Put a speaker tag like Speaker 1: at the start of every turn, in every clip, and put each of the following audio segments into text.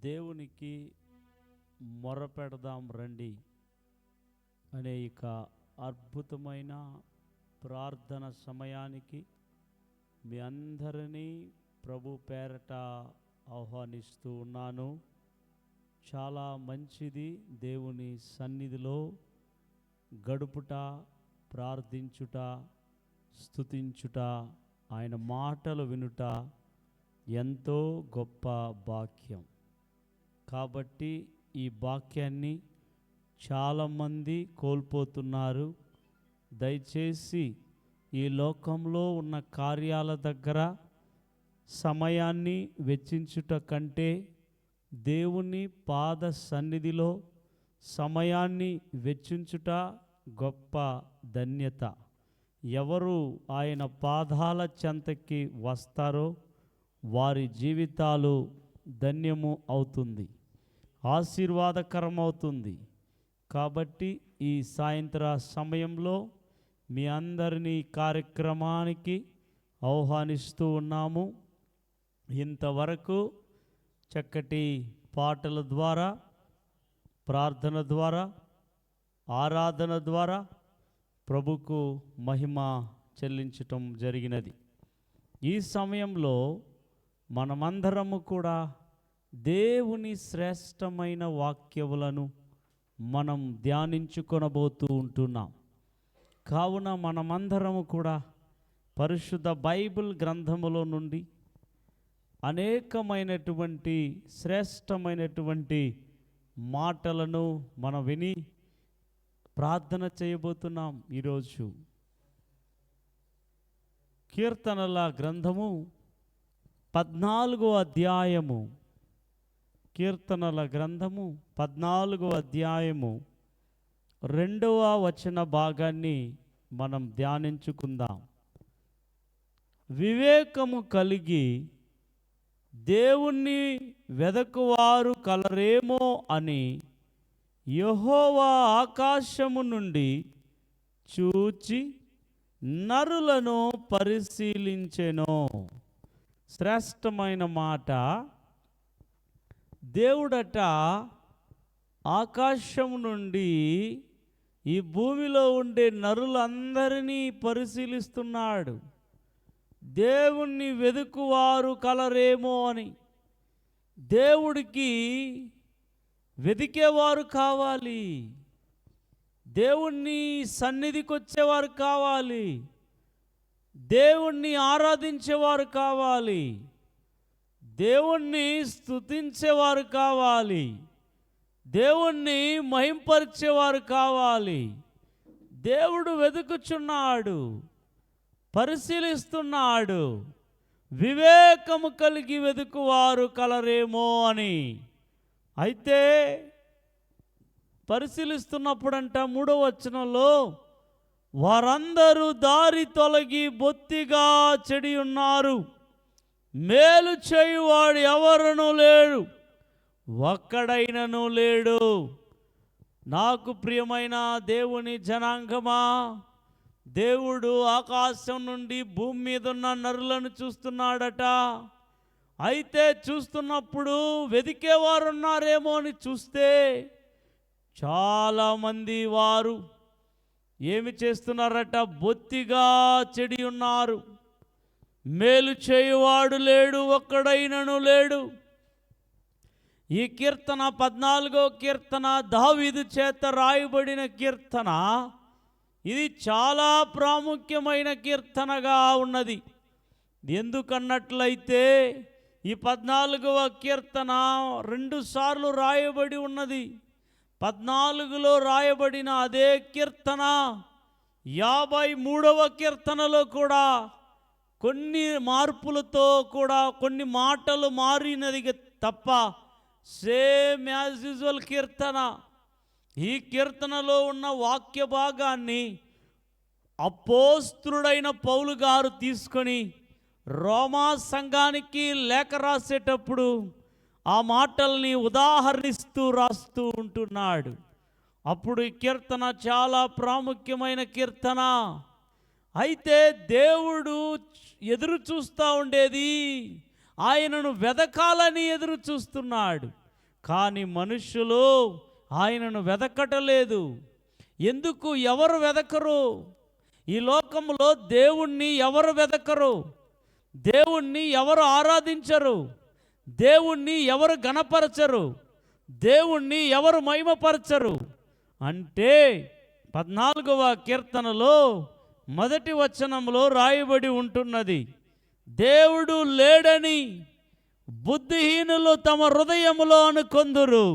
Speaker 1: దేవునికి మొరపెడదాం రండి అనే ఇక అద్భుతమైన ప్రార్థన సమయానికి మీ అందరినీ ప్రభు పేరట ఆహ్వానిస్తూ ఉన్నాను. చాలా మంచిది దేవుని సన్నిధిలో గడుపుట, ప్రార్థించుట, స్తుతించుట, ఆయన మాటలు వినుట ఎంతో గొప్ప భాగ్యం. కాబట్టి ఈ భాగ్యాన్ని చాలామంది కోల్పోతున్నారు. దయచేసి ఈ లోకంలో ఉన్న కార్యాల దగ్గర సమయాన్ని వెచ్చించుట కంటే దేవుని పాద సన్నిధిలో సమయాన్ని వెచ్చించుట గొప్ప ధన్యత. ఎవరు ఆయన పాదాల చెంతకి వస్తారో వారి జీవితాలు ధన్యము అవుతుంది, ఆశీర్వాదకరం అవుతుంది. కాబట్టి ఈ సాయంత్ర సమయంలో మీ అందరినీ కార్యక్రమానికి ఆహ్వానిస్తూ ఉన్నాము. ఇంతవరకు చక్కటి పాటల ద్వారా, ప్రార్థన ద్వారా, ఆరాధన ద్వారా ప్రభుకు మహిమ చెల్లించటం జరిగినది. ఈ సమయంలో మనమందరము కూడా దేవుని శ్రేష్టమైన వాక్యములను మనం ధ్యానించుకొనబోతూ ఉంటున్నాం. కావున మనమందరము కూడా పరిశుద్ధ బైబిల్ గ్రంథములో నుండి అనేకమైనటువంటి శ్రేష్టమైనటువంటి మాటలను మనం విని ప్రార్థన చేయబోతున్నాం. ఈరోజు కీర్తనల గ్రంథము 14వ అధ్యాయము, కీర్తనల గ్రంథము 14వ అధ్యాయము 2వ వచన భాగాన్ని మనం ధ్యానించుకుందాం. వివేకము కలిగి దేవుణ్ణి వెదకువారు కలరేమో అని యెహోవా ఆకాశము నుండి చూచి నరులను పరిశీలించెను. శ్రేష్టమైన మాట. దేవుడట ఆకాశం నుండి ఈ భూమిలో ఉండే నరులందరినీ పరిశీలిస్తున్నాడు. దేవుణ్ణి వెదుకువారు కలరేమో అని. దేవుడికి వెదికేవారు కావాలి, దేవుణ్ణి సన్నిధికి వచ్చేవారు కావాలి, దేవుణ్ణి ఆరాధించేవారు కావాలి, దేవుణ్ణి స్తుతించేవారు కావాలి, దేవుణ్ణి మహింపరిచేవారు కావాలి. దేవుడు వెతుకుచున్నాడు, పరిశీలిస్తున్నాడు. వివేకము కలిగి వెతుకువారు కలరేమో అని. అయితే పరిశీలిస్తున్నప్పుడంట 3వ వచనంలో వారందరూ దారి తొలగి బొత్తిగా చెడి ఉన్నారు, మేలు చేయువాడు ఎవరునూ లేడు, ఒక్కడైనను లేడు. నాకు ప్రియమైన దేవుని జనాంగమా, దేవుడు ఆకాశం నుండి భూమి మీద ఉన్న నరులను చూస్తున్నాడట. అయితే చూస్తున్నప్పుడు వెదికేవారు ఉన్నారేమో అని చూస్తే చాలామంది వారు ఏమి చేస్తున్నారట? బొత్తిగా చెడి ఉన్నారు, మేలు చేయువాడు లేడు, ఒక్కడైనను లేడు. ఈ కీర్తన 14వ కీర్తన దావీదు చేత రాయబడిన కీర్తన. ఇది చాలా ప్రాముఖ్యమైన కీర్తనగా ఉన్నది. ఎందుకన్నట్లయితే ఈ 14వ కీర్తన 2 సార్లు రాయబడి ఉన్నది. 14లో రాయబడిన అదే కీర్తన 53వ కీర్తనలో కూడా కొన్ని మార్పులతో కూడా కొన్ని మాటలు మారినది తప్ప సేమ్ యాజ్ యూజువల్ కీర్తన. ఈ కీర్తనలో ఉన్న వాక్య భాగాన్ని అపోస్తలుడైన పౌలు గారు తీసుకొని రోమా సంఘానికి లేఖ రాసేటప్పుడు ఆ మాటల్ని ఉదాహరణిస్తూ రాస్తూ ఉంటున్నాడు. అప్పుడు ఈ కీర్తన చాలా ప్రాముఖ్యమైన కీర్తన. అయితే దేవుడు ఎదురు చూస్తూ ఉండేది ఆయనను వెదకాలని ఎదురు చూస్తున్నాడు. కానీ మనుష్యులు ఆయనను వెదకటలేదు. ఎందుకు? ఎవరు వెదకరు? ఈ లోకంలో దేవుణ్ణి ఎవరు వెదకరు? దేవుణ్ణి ఎవరు ఆరాధించరు? దేవుణ్ణి ఎవరు గణపరచరు? దేవుణ్ణి ఎవరు మహిమపరచరు? అంటే 14వ కీర్తనలో మొదటి వచనంలో రాయబడి ఉంటున్నది, దేవుడు లేడని బుద్ధిహీనులు తమ హృదయములో అనుకొందురు.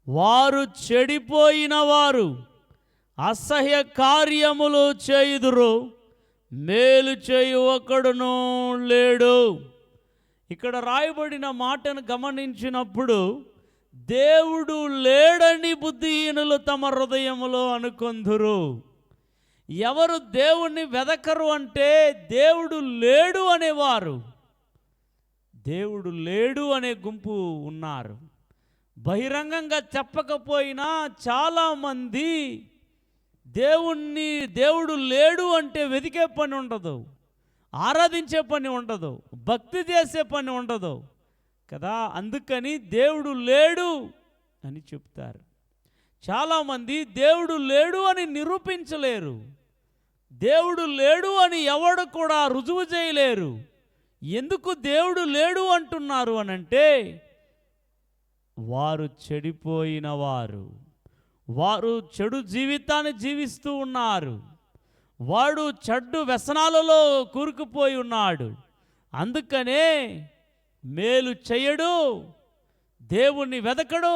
Speaker 1: వారు చెడిపోయిన వారు అసహ్య కార్యములు చేయుదురు, మేలు చేయు ఒకడును లేడు. ఇక్కడ రాయబడిన మాటను గమనించినప్పుడు దేవుడు లేడని బుద్ధిహీనులు తమ హృదయములో అనుకొందురు. ఎవరు దేవుణ్ణి వెదకరు అంటే దేవుడు లేడు అనేవారు. దేవుడు లేడు అనే గుంపు ఉన్నారు. బహిరంగంగా చెప్పకపోయినా చాలామంది దేవుడు లేడు అంటే వెతికే పని ఉండదు, ఆరాధించే పని ఉండదు, భక్తి చేసే పని ఉండదు కదా. అందుకని దేవుడు లేడు అని చెప్తారు. చాలామంది దేవుడు లేడు అని నిరూపించలేరు. దేవుడు లేడు అని ఎవడు కూడా రుజువు చేయలేరు. ఎందుకు దేవుడు లేడు అంటున్నారు అనంటే, వారు చెడిపోయిన వారు చెడు జీవితాన్ని జీవిస్తూ ఉన్నారు. వాడు చెడ్డు వ్యసనాలలో కూరుకుపోయి ఉన్నాడు. అందుకనే మేలు చేయడు, దేవుణ్ణి వెదకడు.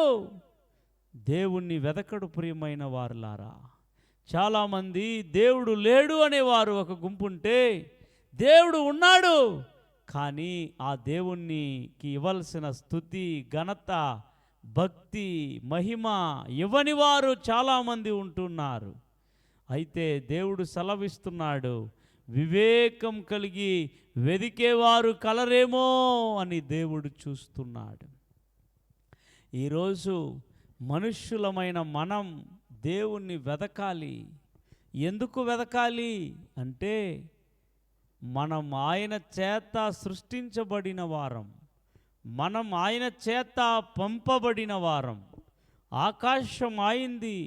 Speaker 1: ప్రియమైన వారులారా, చాలామంది దేవుడు లేడు అనేవారు ఒక గుంపు ఉంటే, దేవుడు ఉన్నాడు కానీ ఆ దేవునికి ఇవ్వాల్సిన స్తుతి, ఘనత, భక్తి, మహిమ ఇవ్వని వారు చాలామంది ఉంటున్నారు. అయితే దేవుడు సెలవిస్తున్నాడు, వివేకం కలిగి వెదికేవారు కలరేమో అని దేవుడు చూస్తున్నాడు. ఈరోజు మనుష్యులమైన మనం దేవుణ్ణి వెదకాలి. ఎందుకు వెదకాలి అంటే, మనం ఆయన చేత సృష్టించబడిన వారం, మనం ఆయన చేత పంపబడిన వారం. ఆకాశం ఆయింది,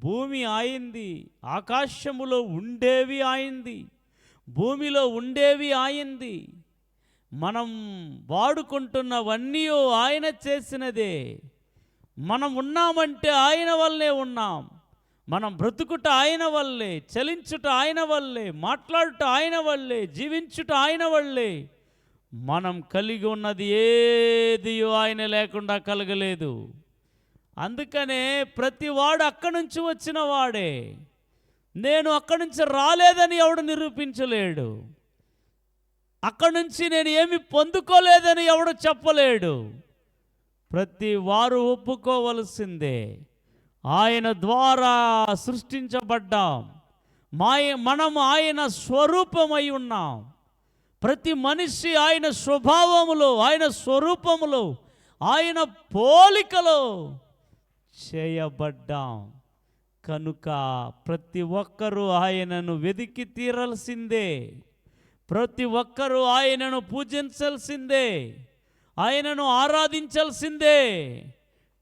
Speaker 1: భూమి ఆయింది, ఆకాశములో ఉండేవి ఆయింది, భూమిలో ఉండేవి ఆయింది. మనం వాడుకుంటున్నవన్నీ ఆయన చేసినదే. మనం ఉన్నామంటే ఆయన వల్లే ఉన్నాం. మనం బ్రతుకుట ఆయన వల్లే, చలించుట ఆయన వల్లే, మాట్లాడుట ఆయన వల్లే, జీవించుట ఆయన వల్లే. మనం కలిగి ఉన్నది ఏది ఆయన లేకుండా కలగలేదు. అందుకనే ప్రతివాడు అక్కడి నుంచి వచ్చిన వాడే. నేను అక్కడి నుంచి రాలేదని ఎవడు నిరూపించలేడు. అక్కడి నుంచి నేను ఏమి పొందుకోలేదని ఎవడు చెప్పలేడు. ప్రతి వారు ఒప్పుకోవలసిందే, ఆయన ద్వారా సృష్టించబడ్డాం, మనం ఆయన స్వరూపమై ఉన్నాం. ప్రతి మనిషి ఆయన స్వభావములో, ఆయన స్వరూపములో, ఆయన పోలికలో చేయబడ్డాం. కనుక ప్రతి ఒక్కరూ ఆయనను వెదికి తీరాల్సిందే. ప్రతి ఒక్కరూ ఆయనను పూజించాల్సిందే, ఆయనను ఆరాధించాల్సిందే.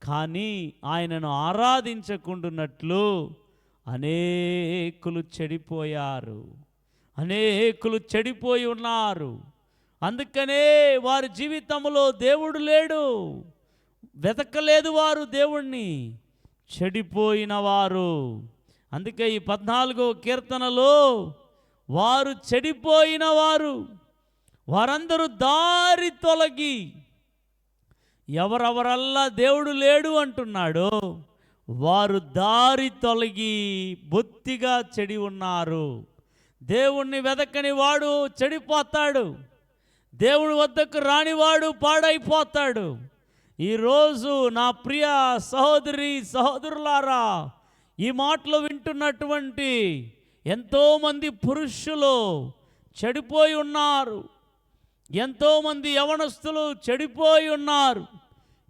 Speaker 1: కానీ ఆయనను ఆరాధించకుండానట్లు అనేకులు చెడిపోయారు, అనేకులు చెడిపోయి ఉన్నారు. అందుకనే వారి జీవితంలో దేవుడు లేడు, వెతకలేదు వారు దేవుణ్ణి, చెడిపోయిన వారు. అందుకే ఈ 14వ కీర్తనలో వారు చెడిపోయిన వారందరూ దారి తొలగి, ఎవరెవరల్లా దేవుడు లేడు అంటున్నాడో వారు దారి తొలగి బొత్తిగా చెడి ఉన్నారు. దేవుణ్ణి వెదకని వాడు చెడిపోతాడు, దేవుడి వద్దకు రానివాడు పాడైపోతాడు. ఈరోజు నా ప్రియ సహోదరి సహోదరులారా, ఈ మాటలు వింటున్నటువంటి ఎంతోమంది పురుషులు చెడిపోయి ఉన్నారు, ఎంతోమంది యవనస్తులు చెడిపోయి ఉన్నారు,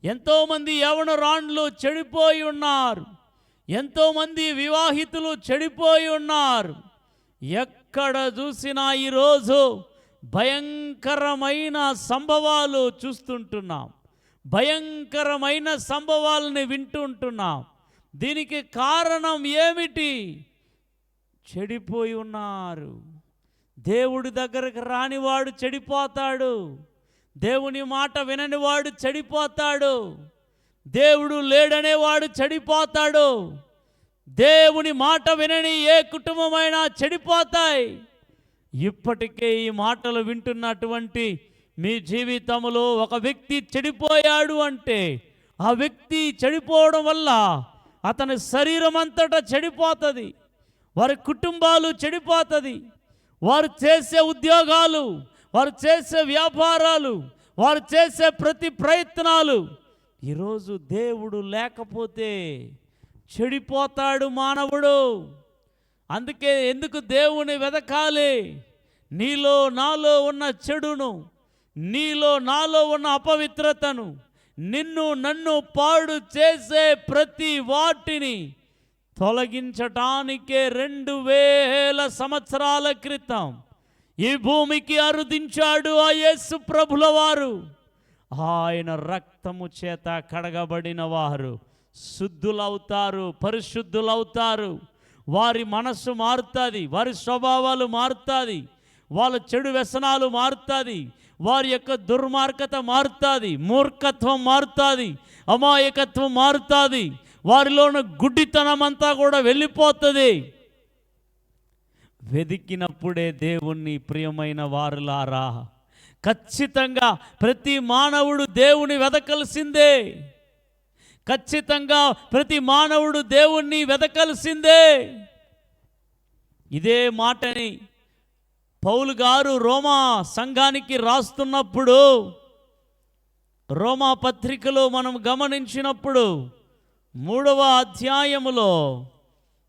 Speaker 1: ఎంతోమంది యవనరాండ్లు చెడిపోయి ఉన్నారు, ఎంతోమంది వివాహితులు చెడిపోయి ఉన్నారు. ఎక్కడ చూసినా ఈరోజు భయంకరమైన సంభవాలు చూస్తుంటున్నాం, భయంకరమైన సంభవాలని వింటుంటున్నాం. దీనికి కారణం ఏమిటి? చెడిపోయి ఉన్నారు. దేవుడి దగ్గరకు రానివాడు చెడిపోతాడు. దేవుని మాట విననివాడు చెడిపోతాడు. దేవుడు లేడనేవాడు చెడిపోతాడు. దేవుని మాట వినని ఏ కుటుంబమైనా చెడిపోతాయి. ఇప్పటికే ఈ మాటలు వింటున్నటువంటి మీ జీవితంలో ఒక వ్యక్తి చెడిపోయాడు అంటే ఆ వ్యక్తి చెడిపోవడం వల్ల అతని శరీరం అంతటా చెడిపోతుంది, వారి కుటుంబాలు చెడిపోతుంది, వారు చేసే ఉద్యోగాలు, వారు చేసే వ్యాపారాలు, వారు చేసే ప్రతి ప్రయత్నాలు. ఈరోజు దేవుడు లేకపోతే చెడిపోతాడు మానవుడు. అందుకే ఎందుకు దేవుని వెదకాలి? నీలో నాలో ఉన్న చెడును, నీలో నాలో ఉన్న అపవిత్రతను, నిన్ను నన్ను పాడు చేసే ప్రతి వాటిని తొలగించటానికే 2000 సంవత్సరాల క్రితం ఈ భూమికి అరుదించాడు ఆ యేసు ప్రభుల వారు. ఆయన రక్తము చేత కడగబడిన వారు శుద్ధులవుతారు, పరిశుద్ధులవుతారు. వారి మనస్సు మారుతుంది, వారి స్వభావాలు మారుతుంది, వాళ్ళ చెడు వ్యసనాలు మారుతుంది, వారి యొక్క దుర్మార్గత మారుతుంది, మూర్ఖత్వం మారుతుంది, అమాయకత్వం మారుతుంది, వారిలోని గుడ్డితనం అంతా కూడా వెళ్ళిపోతుంది. వెదికినప్పుడే దేవుణ్ణి ప్రియమైన వారులారా, ఖచ్చితంగా ప్రతి మానవుడు దేవుని వెదకలసిందే. ఖచ్చితంగా ప్రతి మానవుడు దేవుణ్ణి వెదకలసిందే. ఇదే మాటని పౌలు గారు రోమా సంఘానికి రాస్తున్నప్పుడు, రోమా పత్రికలో మనం గమనించినప్పుడు 3వ అధ్యాయములో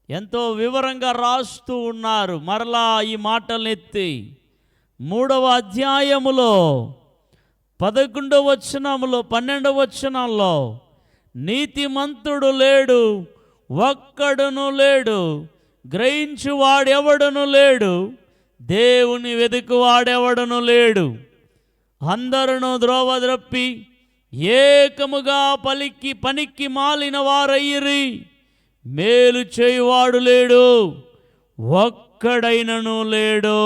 Speaker 1: ఎంతో వివరంగా రాస్తూ ఉన్నారు. మరలా ఈ మాటలను ఎత్తి 3వ అధ్యాయములో 11వ వచనములో 12వ వచనంలో, నీతిమంతుడు లేడు, ఒక్కడును లేడు, గ్రహించువాడెవడును లేడు, దేవుని వెదుకువాడెవడును లేడు, అందరును ద్రోవద్రప్పి ఏకముగా పనికి మాలిన వారయ్యిరి, మేలు చేయువాడు లేడు, ఒక్కడైనను లేడు.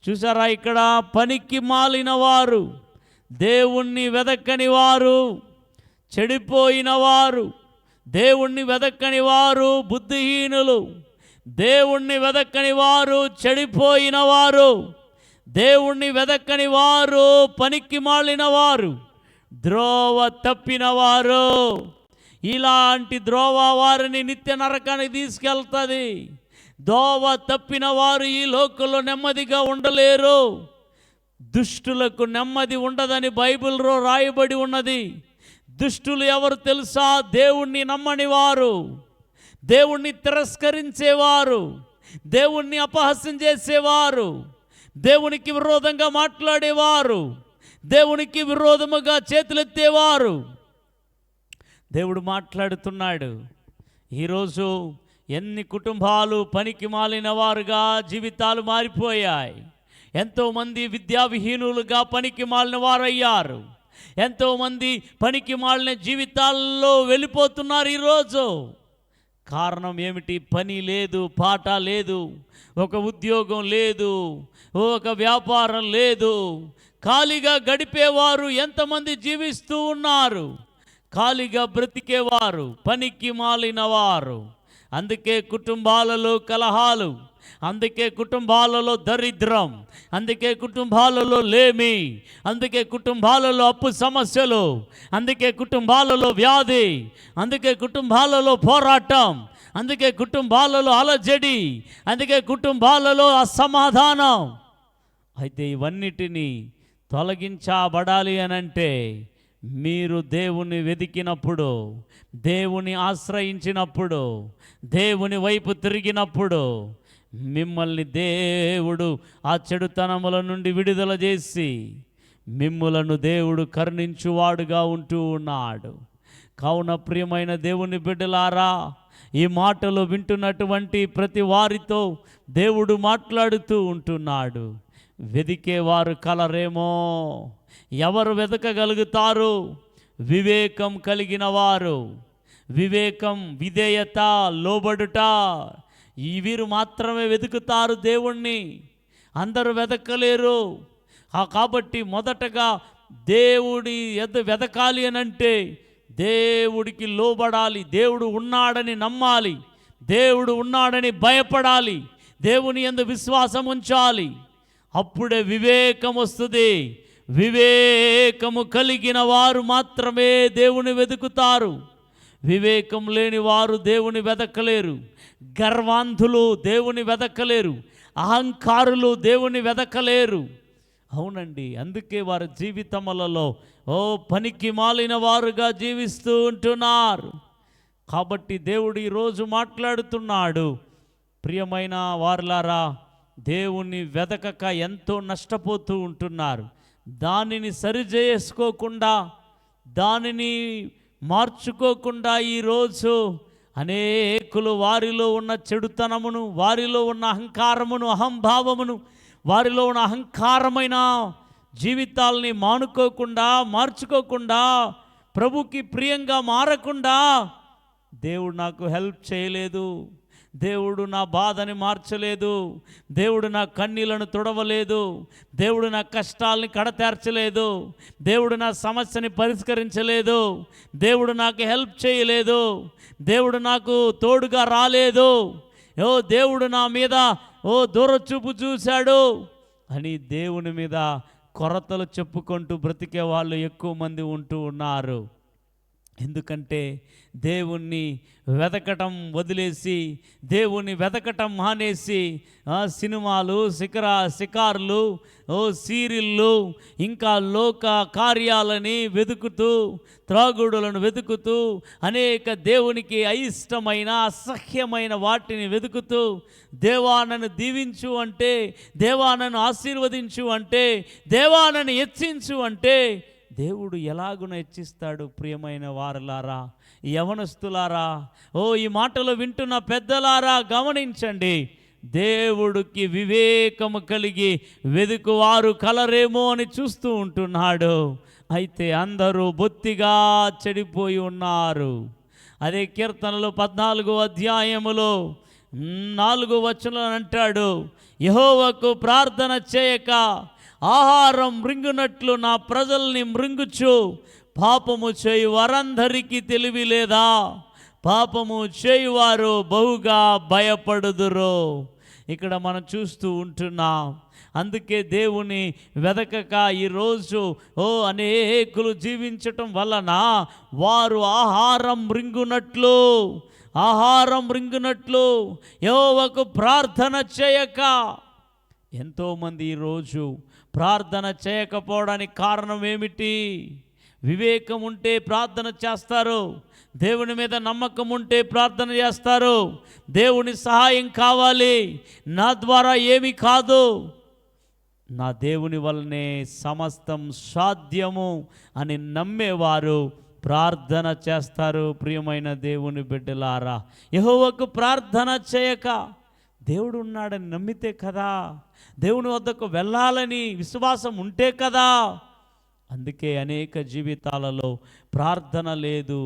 Speaker 1: చూసారా, ఇక్కడ పనికి మాలిన వారు, దేవుణ్ణి వెదకని వారు, చెడిపోయిన వారు, దేవుణ్ణి వెదకని వారు బుద్ధిహీనులు, దేవుణ్ణి వెదకని వారు చెడిపోయిన వారు, దేవుణ్ణి వెదకని వారు పనికి మాలిన వారు, ద్రోవ తప్పిన వారు. ఇలాంటి ద్రోవ వారిని నిత్య నరకానికి తీసుకెళ్తుంది. దోవ తప్పిన వారు ఈ లోకంలో నెమ్మదిగా ఉండలేరు. దుష్టులకు నెమ్మది ఉండదని బైబిల్లో రాయబడి ఉన్నది. దుష్టులు ఎవరు తెలుసా? దేవుణ్ణి నమ్మని వారు, దేవుణ్ణి తిరస్కరించేవారు, దేవుణ్ణి అపహాస్యం చేసేవారు, దేవునికి విరోధంగా మాట్లాడేవారు, దేవునికి విరోధముగా చేతులెత్తేవారు. దేవుడు మాట్లాడుతున్నాడు. ఈరోజు ఎన్ని కుటుంబాలు పనికి మాలిన వారుగా జీవితాలు మారిపోయాయి. ఎంతోమంది విద్యావిహీనులుగా పనికి మాలిన వారయ్యారు. ఎంతోమంది పనికి మాలిన జీవితాల్లో వెళ్ళిపోతున్నారు ఈరోజు. కారణం ఏమిటి? పని లేదు, పాట లేదు, ఒక ఉద్యోగం లేదు, ఒక వ్యాపారం లేదు. ఖాళీగా గడిపేవారు ఎంతమంది జీవిస్తూ ఉన్నారు? ఖాళీగా బ్రతికేవారు పనికి మాలిన వారు. అందుకే కుటుంబాలలో కలహాలు, అందుకే కుటుంబాలలో దరిద్రం, అందుకే కుటుంబాలలో లేమి, అందుకే కుటుంబాలలో అప్పు సమస్యలు, అందుకే కుటుంబాలలో వ్యాధి, అందుకే కుటుంబాలలో పోరాటం, అందుకే కుటుంబాలలో అలజడి, అందుకే కుటుంబాలలో అసమాధానం. అయితే ఇవన్నిటినీ తొలగించబడాలి అనంటే మీరు దేవుని వెతికినప్పుడు, దేవుని ఆశ్రయించినప్పుడు, దేవుని వైపు తిరిగినప్పుడు మిమ్మల్ని దేవుడు ఆ చెడుతనముల నుండి విడుదల చేసి మిమ్ములను దేవుడు కరుణించువాడుగా ఉంటూ ఉన్నాడు. కావున ప్రియమైన దేవుని బిడ్డలారా, ఈ మాటలు వింటున్నటువంటి ప్రతి వారితో దేవుడు మాట్లాడుతూ ఉంటున్నాడు. వెదికేవారు కలరేమో, ఎవరు వెతకగలుగుతారు? వివేకం కలిగిన వారు. వివేకం, విధేయత, లోబడుట, ఈ వీరు మాత్రమే వెతుకుతారు దేవుణ్ణి. అందరూ వెతకలేరు. కాబట్టి మొదటగా దేవుడి వెతకాలి అని అంటే దేవుడికి లోబడాలి, దేవుడు ఉన్నాడని నమ్మాలి, దేవుడు ఉన్నాడని భయపడాలి, దేవుని యందు విశ్వాసం ఉంచాలి. అప్పుడే వివేకం వస్తుంది. వివేకము కలిగిన వారు మాత్రమే దేవుని వెతుకుతారు. వివేకం లేని వారు దేవుని వెతకలేరు. గర్వాంధులు దేవుని వెతకలేరు. అహంకారులు దేవుని వెతకలేరు. అవునండి, అందుకే వారి జీవితములలో పనికి మాలిన వారుగా జీవిస్తూ ఉంటున్నారు. కాబట్టి దేవుడు ఈరోజు మాట్లాడుతున్నాడు, ప్రియమైన వారులారా, దేవుణ్ణి వెతకక ఎంతో నష్టపోతూ ఉంటున్నారు. దానిని సరిచేసుకోకుండా, దానిని మార్చుకోకుండా ఈరోజు అనేకులు వారిలో ఉన్న చెడుతనమును, వారిలో ఉన్న అహంకారమును, అహంభావమును, వారిలో ఉన్న అహంకారమైన జీవితాలని మానుకోకుండా, మార్చుకోకుండా, ప్రభుకి ప్రియంగా మారకుండా, దేవుడు నాకు హెల్ప్ చేయలేదు, దేవుడు నా బాధని మార్చలేదు, దేవుడు నా కన్నీళ్లను తుడవలేదు, దేవుడు నా కష్టాలని కడతేర్చలేదు, దేవుడు నా సమస్యని పరిష్కరించలేదు, దేవుడు నాకు హెల్ప్ చేయలేదు, దేవుడు నాకు తోడుగా రాలేదు, దేవుడు నా మీద దూరచూపు చూశాడు అని దేవుని మీద కొరతలు చెప్పుకుంటూ బ్రతికే వాళ్ళు ఎక్కువ మంది ఉంటూ ఉన్నారు. ఎందుకంటే దేవుణ్ణి వెతకటం వదిలేసి, దేవుణ్ణి వెతకటం మానేసి సినిమాలు, షికారులు, సీరియళ్ళు, ఇంకా లోక కార్యాలని వెతుకుతూ, త్రాగుడులను వెతుకుతూ, అనేక దేవునికి అయిష్టమైన, అసహ్యమైన వాటిని వెతుకుతూ, దేవా నన్ను దీవించు అంటే, దేవా నన్ను ఆశీర్వదించు అంటే, దేవా నన్ను హెచ్చించు అంటే దేవుడు ఎలాగున హెచ్చిస్తాడు? ప్రియమైన వారులారా, యవనస్తులారా, ఈ మాటలు వింటున్న పెద్దలారా గమనించండి. దేవుడికి వివేకము కలిగి వెదుకువారు కలరేమో అని చూస్తూ ఉంటున్నాడు. అయితే అందరూ బొత్తిగా చెడిపోయి ఉన్నారు. అదే కీర్తనలు 14వ అధ్యాయములో 4వ వచనం అంటాడు, యెహోవాకు ప్రార్థన చేయక ఆహారం మృంగునట్లు నా ప్రజల్ని మృంగుచు, పాపము చేయు వారందరికీ తెలివి లేదా? పాపము చేయువారు బహుగా భయపడుదురు. ఇక్కడ మనం చూస్తూ ఉంటున్నాం. అందుకే దేవుని వెదకక ఈరోజు అనేకులు జీవించటం వలన వారు ఆహారం మృంగునట్లు యెహోవాకు ప్రార్థన చేయక, ఎంతోమంది ఈరోజు ప్రార్థన చేయకపోవడానికి కారణం ఏమిటి? వివేకం ఉంటే ప్రార్థన చేస్తారు, దేవుని మీద నమ్మకం ఉంటే ప్రార్థన చేస్తారు. దేవుని సహాయం కావాలి, నా ద్వారా ఏమీ కాదు, నా దేవుని వల్లనే సమస్తం సాధ్యము అని నమ్మేవారు ప్రార్థన చేస్తారు. ప్రియమైన దేవుని బిడ్డలారా, యెహోవాకు ప్రార్థన చేయక, దేవుడు ఉన్నాడని నమ్మితే కదా, దేవుని వద్దకు వెళ్ళాలని విశ్వాసం ఉంటే కదా. అందుకే అనేక జీవితాలలో ప్రార్థన లేదు.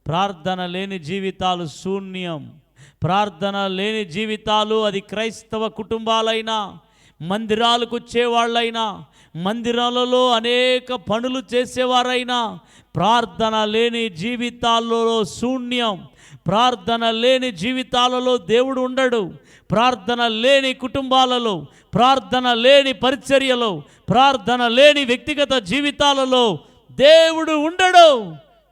Speaker 1: ప్రార్థన లేని జీవితాలు శూన్యం. ప్రార్థన లేని జీవితాలు, అది క్రైస్తవ కుటుంబాలైనా, మందిరాలకు వచ్చేవాళ్ళైనా, మందిరాలలో అనేక పనులు చేసేవారైనా, ప్రార్థన లేని జీవితాలలో శూన్యం. ప్రార్థన లేని జీవితాలలో దేవుడు ఉండడు. ప్రార్థన లేని కుటుంబాలలో, ప్రార్థన లేని పరిచర్యలో, ప్రార్థన లేని వ్యక్తిగత జీవితాలలో దేవుడు ఉండడు.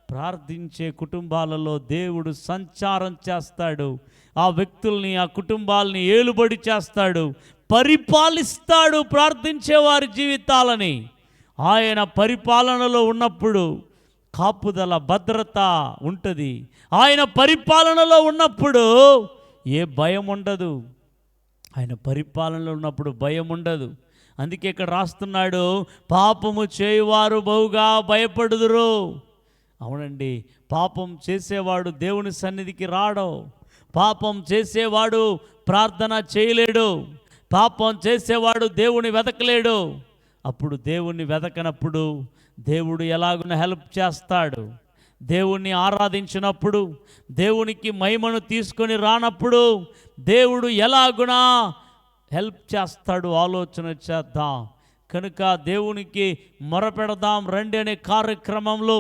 Speaker 1: ప్రార్థించే కుటుంబాలలో దేవుడు సంచారం చేస్తాడు. ఆ వ్యక్తుల్ని, ఆ కుటుంబాలని ఏలుబడి చేస్తాడు, పరిపాలిస్తాడు. ప్రార్థించే వారి జీవితాలని ఆయన పరిపాలనలో ఉన్నప్పుడు కాపుదల, భద్రత ఉంటుంది. ఆయన పరిపాలనలో ఉన్నప్పుడు ఏ భయం ఉండదు. ఆయన పరిపాలనలో ఉన్నప్పుడు భయం ఉండదు. అందుకే ఇక్కడ రాస్తున్నాడు, పాపము చేయువారు బహుగా భయపడుదురు. అవునండి, పాపం చేసేవాడు దేవుని సన్నిధికి రాడు. పాపం చేసేవాడు ప్రార్థన చేయలేడు. పాపం చేసేవాడు దేవుని వెతకలేడు. అప్పుడు దేవుణ్ణి వెతకనప్పుడు దేవుడు ఎలాగున హెల్ప్ చేస్తాడు. దేవుణ్ణి ఆరాధించినప్పుడు, దేవునికి మహిమను తీసుకొని రానప్పుడు దేవుడు ఎలాగునా హెల్ప్ చేస్తాడు. ఆలోచన చేద్దాం. కనుక దేవునికి మొరపెడదాం రండి అనే కార్యక్రమంలో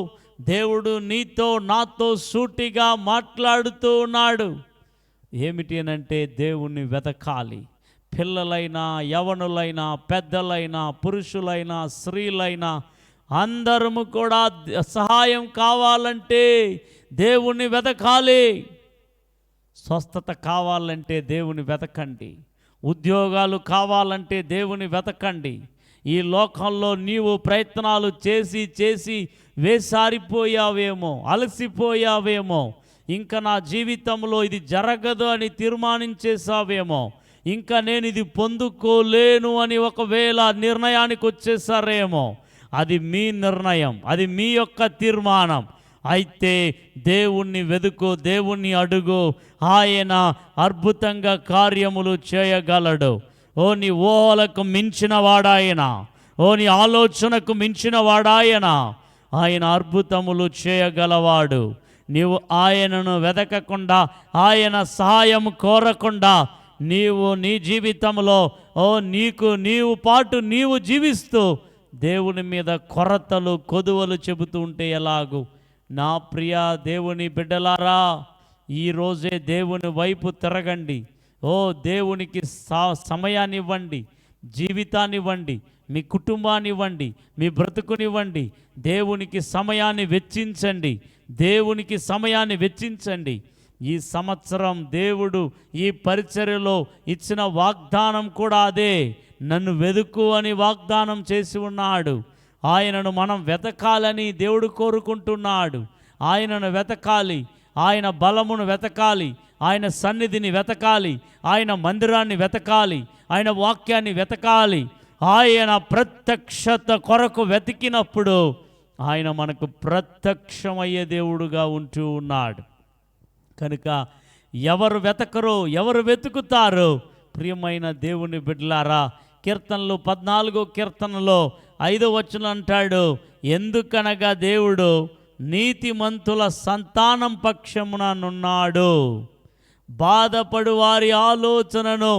Speaker 1: దేవుడు నీతో నాతో సూటిగా మాట్లాడుతూ ఉన్నాడు. ఏమిటి అనంటే దేవుణ్ణి వెతకాలి. పిల్లలైనా, యవనులైనా, పెద్దలైనా, పురుషులైనా, స్త్రీలైనా అందరము కూడా సహాయం కావాలంటే దేవుణ్ణి వెతకాలి. స్వస్థత కావాలంటే దేవుని వెతకండి. ఉద్యోగాలు కావాలంటే దేవుని వెతకండి. ఈ లోకంలో నీవు ప్రయత్నాలు చేసి చేసి వేసారిపోయావేమో, అలసిపోయావేమో, ఇంకా నా జీవితంలో ఇది జరగదు అని తీర్మానించేసావేమో, ఇంకా నేను ఇది పొందుకోలేను అని ఒకవేళ నిర్ణయానికి వచ్చేసారేమో, అది మీ నిర్ణయం, అది మీ యొక్క తీర్మానం. అయితే దేవుణ్ణి వెతుకు, దేవుణ్ణి అడుగు. ఆయన అద్భుతంగా కార్యములు చేయగలడు. ఓ నీ ఊహలకు మించిన వాడాయన, ఓ నీ ఆలోచనకు మించిన వాడాయన. ఆయన అద్భుతములు చేయగలవాడు. నీవు ఆయనను వెతకకుండా, ఆయన సహాయం కోరకుండా నీవు నీ జీవితంలో నీవు జీవిస్తూ దేవుని మీద కొరతలు కొదువలు చెబుతూ ఉంటే ఎలాగు? నా ప్రియ దేవుని బిడ్డలారా, ఈరోజే దేవుని వైపు తిరగండి. దేవునికి సమయాన్ని ఇవ్వండి, జీవితాన్ని ఇవ్వండి, మీ కుటుంబాన్ని ఇవ్వండి, మీ బ్రతుకునివ్వండి. దేవునికి సమయాన్ని వెచ్చించండి, దేవునికి సమయాన్ని వెచ్చించండి. ఈ సంవత్సరం దేవుడు ఈ పరిచర్యలో ఇచ్చిన వాగ్దానం కూడా అదే. నన్ను వెతుకు అని వాగ్దానం చేసి ఉన్నాడు. ఆయనను మనం వెతకాలని దేవుడు కోరుకుంటున్నాడు. ఆయనను వెతకాలి, ఆయన బలమును వెతకాలి, ఆయన సన్నిధిని వెతకాలి, ఆయన మందిరాన్ని వెతకాలి, ఆయన వాక్యాన్ని వెతకాలి. ఆయన ప్రత్యక్షత కొరకు వెతికినప్పుడు ఆయన మనకు ప్రత్యక్షమయ్యే దేవుడుగా ఉంటూ ఉన్నాడు. కనుక ఎవరు వెతకరో, ఎవరు వెతుకుతారో, ప్రియమైన దేవుని బిడ్డలారా, కీర్తనలు 14వ కీర్తనలో 5వ వచనం అంటాడు, ఎందుకనగా దేవుడు నీతిమంతుల సంతానం పక్షముననున్నాడు, బాధపడు వారి ఆలోచనను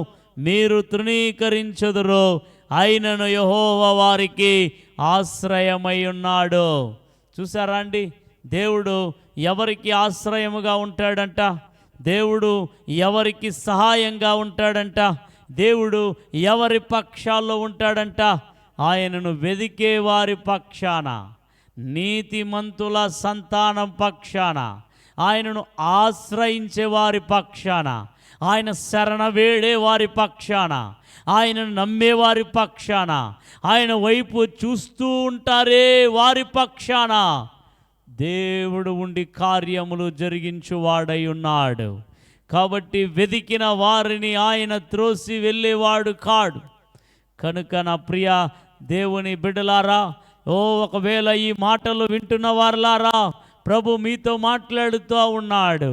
Speaker 1: మీరు తృణీకరించుదురు, అయినను యెహోవా వారికి ఆశ్రయమై ఉన్నాడు. చూసారా అండి, దేవుడు ఎవరికి ఆశ్రయముగా ఉంటాడంట, దేవుడు ఎవరికి సహాయంగా ఉంటాడంట, దేవుడు ఎవరి పక్షాల్లో ఉంటాడంట? ఆయనను వెదికే వారి పక్షాన, నీతిమంతుల సంతానం పక్షాన, ఆయనను ఆశ్రయించే వారి పక్షాన, ఆయన శరణ వేడే వారి పక్షాన, ఆయనను నమ్మేవారి పక్షాన, ఆయన వైపు చూస్తూ ఉంటారే వారి పక్షాన దేవుడు ఉండి కార్యములు జరిగించువాడై ఉన్నాడు. కాబట్టి వెతికిన వారిని ఆయన త్రోసి వెళ్ళేవాడు కాడు. కనుక నా ప్రియ దేవుని బిడ్డలారా, ఒకవేళ ఈ మాటలు వింటున్న వారులారా, ప్రభు మీతో మాట్లాడుతూ ఉన్నాడు.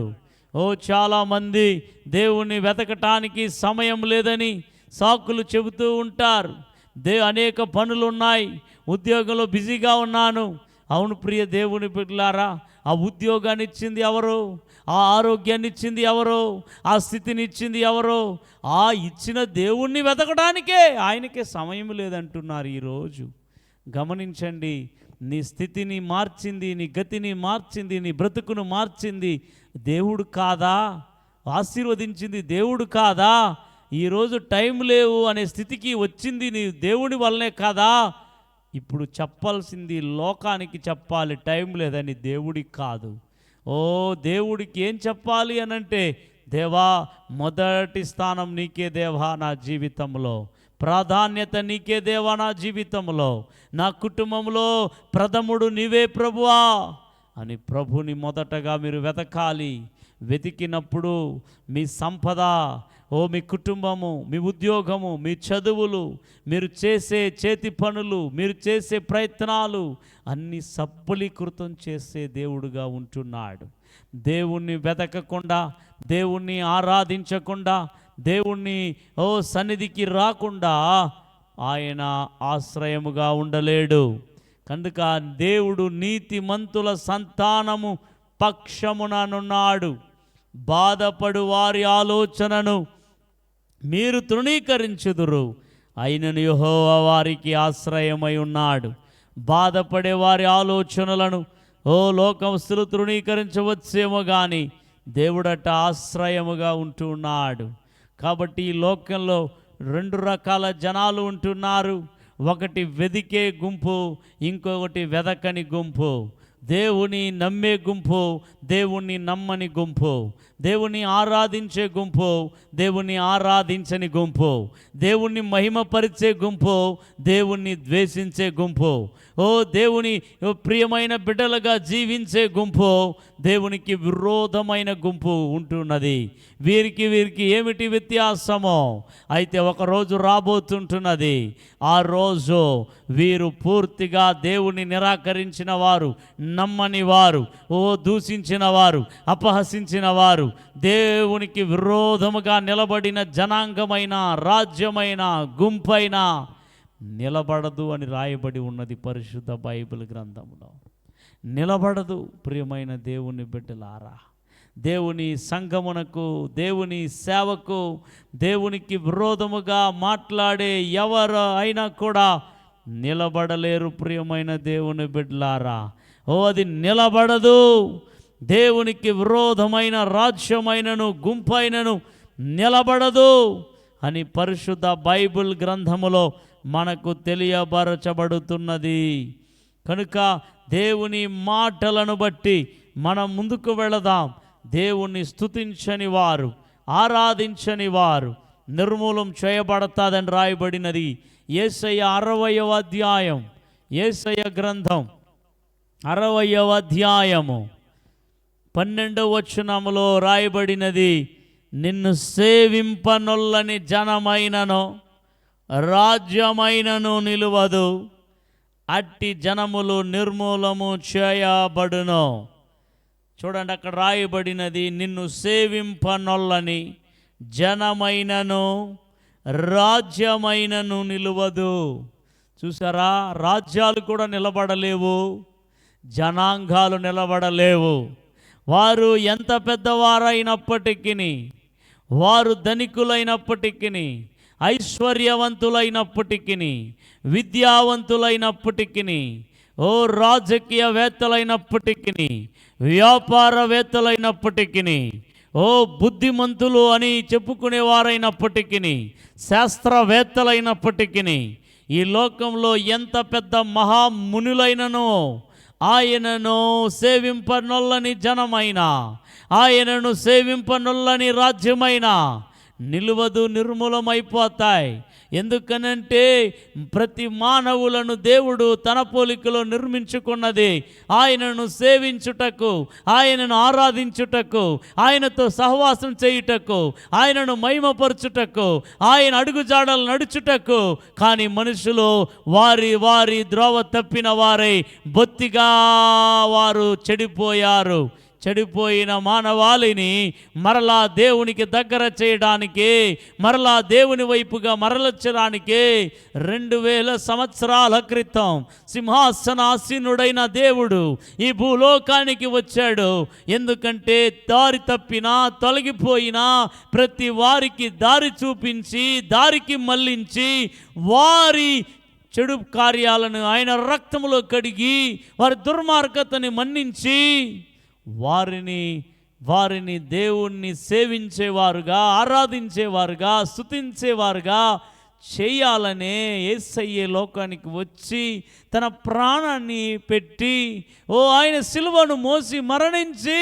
Speaker 1: చాలామంది దేవుణ్ణి వెతకటానికి సమయం లేదని సాకులు చెబుతూ ఉంటారు. అనేక పనులు ఉన్నాయి, ఉద్యోగంలో బిజీగా ఉన్నాను. అవును ప్రియ దేవుని బిడ్డలారా, ఆ ఉద్యోగాన్ని ఇచ్చింది ఎవరు? ఆ ఆరోగ్యాన్ని ఇచ్చింది ఎవరు? ఆ స్థితిని ఇచ్చింది ఎవరు? ఆ ఇచ్చిన దేవుణ్ణి వెతకడానికే ఆయనకే సమయం లేదంటున్నారు. ఈరోజు గమనించండి, నీ స్థితిని మార్చింది, నీ గతిని మార్చింది, నీ బ్రతుకును మార్చింది దేవుడు కాదా? ఆశీర్వదించింది దేవుడు కాదా? ఈరోజు టైం లేవు అనే స్థితికి వచ్చింది నీ దేవుని వల్లనే కాదా? ఇప్పుడు చెప్పాల్సింది లోకానికి చెప్పాలి, టైం లేదని, దేవుడికి కాదు. దేవుడికి ఏం చెప్పాలి అనంటే, దేవా మొదటి స్థానం నీకే దేవా, నా జీవితంలో ప్రాధాన్యత నీకే దేవా, నా జీవితంలో, నా కుటుంబంలో ప్రథముడు నీవే ప్రభువా అని ప్రభుని మొదటగా మీరు వెతకాలి. వెతికినప్పుడు మీ సంపద, మీ కుటుంబము, మీ ఉద్యోగము, మీ చదువులు, మీరు చేసే చేతి పనులు, మీరు చేసే ప్రయత్నాలు అన్నీ సఫలీకృతం చేసే దేవుడుగా ఉంటున్నాడు. దేవుణ్ణి వెతకకుండా, దేవుణ్ణి ఆరాధించకుండా, దేవుణ్ణి సన్నిధికి రాకుండా ఆయన ఆశ్రయముగా ఉండలేడు. కనుక దేవుడు నీతిమంతుల సంతానము పక్షముననున్నాడు. బాధపడు వారి ఆలోచనను మీరు తృణీకరించుదురు, అయినను యెహోవా వారికి ఆశ్రయమై ఉన్నాడు. బాధపడే వారి ఆలోచనలను లోకస్తులు తృణీకరించవచ్చేమో కానీ దేవుడట ఆశ్రయముగా ఉంటూ ఉన్నాడు. కాబట్టి ఈ లోకంలో 2 రకాల జనాలు ఉంటున్నారు. ఒకటి వెదికే గుంపు, ఇంకొకటి వెదకని గుంపు. దేవుని నమ్మే గుంపు, దేవుణ్ణి నమ్మని గుంపు. దేవుణ్ణి ఆరాధించే గుంపు, దేవుణ్ణి ఆరాధించని గుంపు. దేవుణ్ణి మహిమపరిచే గుంపు, దేవుణ్ణి ద్వేషించే గుంపు. దేవుని ప్రియమైన బిడ్డలుగా జీవించే గుంపు, దేవునికి విరోధమైన గుంపు ఉంటున్నది. వీరికి ఏమిటి వ్యత్యాసమో? అయితే ఒకరోజు రాబోతుంటున్నది. ఆ రోజు వీరు పూర్తిగా దేవుని నిరాకరించిన వారు, నమ్మని వారు, దూషించిన వారు, అపహసించిన వారు, దేవునికి విరోధముగా నిలబడిన జనాంగమైన, రాజ్యమైన, గుంపైన నిలబడదు అని రాయబడి ఉన్నది పరిశుద్ధ బైబిల్ గ్రంథంలో. నిలబడదు. ప్రియమైన దేవుని బిడ్డలారా, దేవుని సంఘమునకు, దేవుని సేవకు, దేవునికి విరోధముగా మాట్లాడే ఎవరు అయినా కూడా నిలబడలేరు. ప్రియమైన దేవుని బిడ్డలారా, అది నిలబడదు. దేవునికి విరోధమైన రాజ్యమైనను, గుంపైనను నిలబడదు అని పరిశుద్ధ బైబిల్ గ్రంథములో మనకు తెలియబరచబడుతున్నది. కనుక దేవుని మాటలను బట్టి మనం ముందుకు వెళదాం. దేవుణ్ణి స్తుతించని వారు, ఆరాధించని వారు నిర్మూలం చేయబడతాదని రాయబడినది. యేసయ్య 60వ అధ్యాయం, యేసయ్య గ్రంథం 60వ అధ్యాయము 12వ వచనములో రాయబడినది, నిన్ను సేవింపనొల్లని జనమైనను రాజ్యమైనను నిలువదు, అట్టి జనములు నిర్మూలము చేయబడును. చూడండి, అక్కడ రాయబడినది, నిన్ను సేవింపనొల్లని జనమైనను రాజ్యమైనను నిలువదు. చూసారా, రాజ్యాలు కూడా నిలబడలేవు, జనాంగాలు నిలబడలేవు. వారు ఎంత పెద్దవారైనప్పటికీ, వారు ధనికులైనప్పటికీ, ఐశ్వర్యవంతులైనప్పటికీ, విద్యావంతులైనప్పటికీ, రాజకీయవేత్తలైనప్పటికీ, వ్యాపారవేత్తలైనప్పటికీ, బుద్ధిమంతులు అని చెప్పుకునేవారైనప్పటికీ, శాస్త్రవేత్తలైనప్పటికీ, ఈ లోకంలో ఎంత పెద్ద మహామునులైనను ఆయనను సేవింపనొల్లని జనమైన, ఆయనను సేవింపనొల్లని రాజ్యమైన నిలువదు, నిర్మూలమైపోతాయి. ఎందుకనంటే ప్రతి మానవులను దేవుడు తన పోలికలో నిర్మించుకున్నది ఆయనను సేవించుటకు, ఆయనను ఆరాధించుటకు, ఆయనతో సహవాసం చేయుటకు, ఆయనను మహిమపరచుటకు, ఆయన అడుగుజాడలు నడుచుటకు. కానీ మనుషులు వారి ద్రోవ తప్పిన వారై బొత్తిగా వారు చెడిపోయారు. చెడిపోయిన మానవాళిని మరలా దేవునికి దగ్గర చేయడానికి, మరలా దేవుని వైపుగా మరలచ్చడానికి 2000 సంవత్సరాల క్రితం సింహాసనాసీనుడైన దేవుడు ఈ భూలోకానికి వచ్చాడు. ఎందుకంటే దారి తప్పినా, తొలగిపోయినా ప్రతి వారికి దారి చూపించి, దారికి మళ్ళించి, వారి చెడు కార్యాలను ఆయన రక్తములో కడిగి, వారి దుర్మార్గతని మన్నించి వారిని దేవుణ్ణి సేవించేవారుగా, ఆరాధించేవారుగా, స్తుతించేవారుగా చేయాలనే యేసయ్య లోకానికి వచ్చి తన ప్రాణాన్ని పెట్టి, ఆయన సిలువను మోసి మరణించి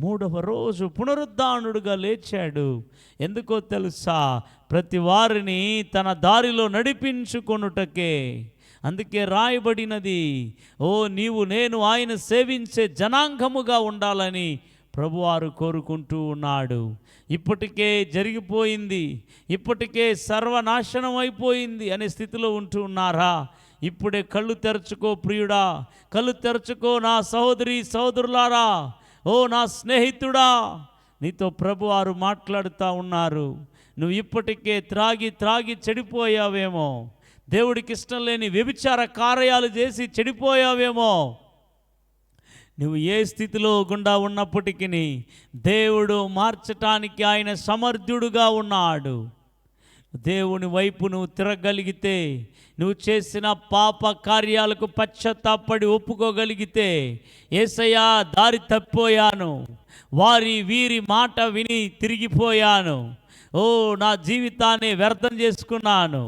Speaker 1: 3వ రోజు పునరుద్ధానుడుగా లేచాడు. ఎందుకో తెలుసా? ప్రతి వారిని తన దారిలో నడిపించుకొనుటకే. అందుకే రాయబడినది, నీవు నేను ఆయన సేవించే జనాంగముగా ఉండాలని ప్రభువారు కోరుకుంటూ ఉన్నాడు. ఇప్పటికే జరిగిపోయింది, ఇప్పటికే సర్వనాశనం అయిపోయింది అనే స్థితిలో ఉంటూ ఉన్నారా? ఇప్పుడే కళ్ళు తెరచుకో ప్రియుడా, కళ్ళు తెరచుకో నా సహోదరి సహోదరులారా, నా స్నేహితుడా, నీతో ప్రభువారు మాట్లాడుతూ ఉన్నారు. నువ్వు ఇప్పటికే త్రాగి చెడిపోయావేమో, దేవుడికి ఇష్టం లేని వ్యభిచార కార్యాలు చేసి చెడిపోయావేమో. నువ్వు ఏ స్థితిలో గుండా ఉన్నప్పటికీ దేవుడు మార్చటానికి ఆయన సమర్థుడుగా ఉన్నాడు. దేవుని వైపు నువ్వు తిరగలిగితే, నువ్వు చేసిన పాప కార్యాలకు పశ్చాత్తాపడి ఒప్పుకోగలిగితే, యేసయ్యా దారి తప్పిపోయాను, వారి వీరి మాట విని తిరిగిపోయాను, ఓ నా జీవితాన్ని వ్యర్థం చేసుకున్నాను,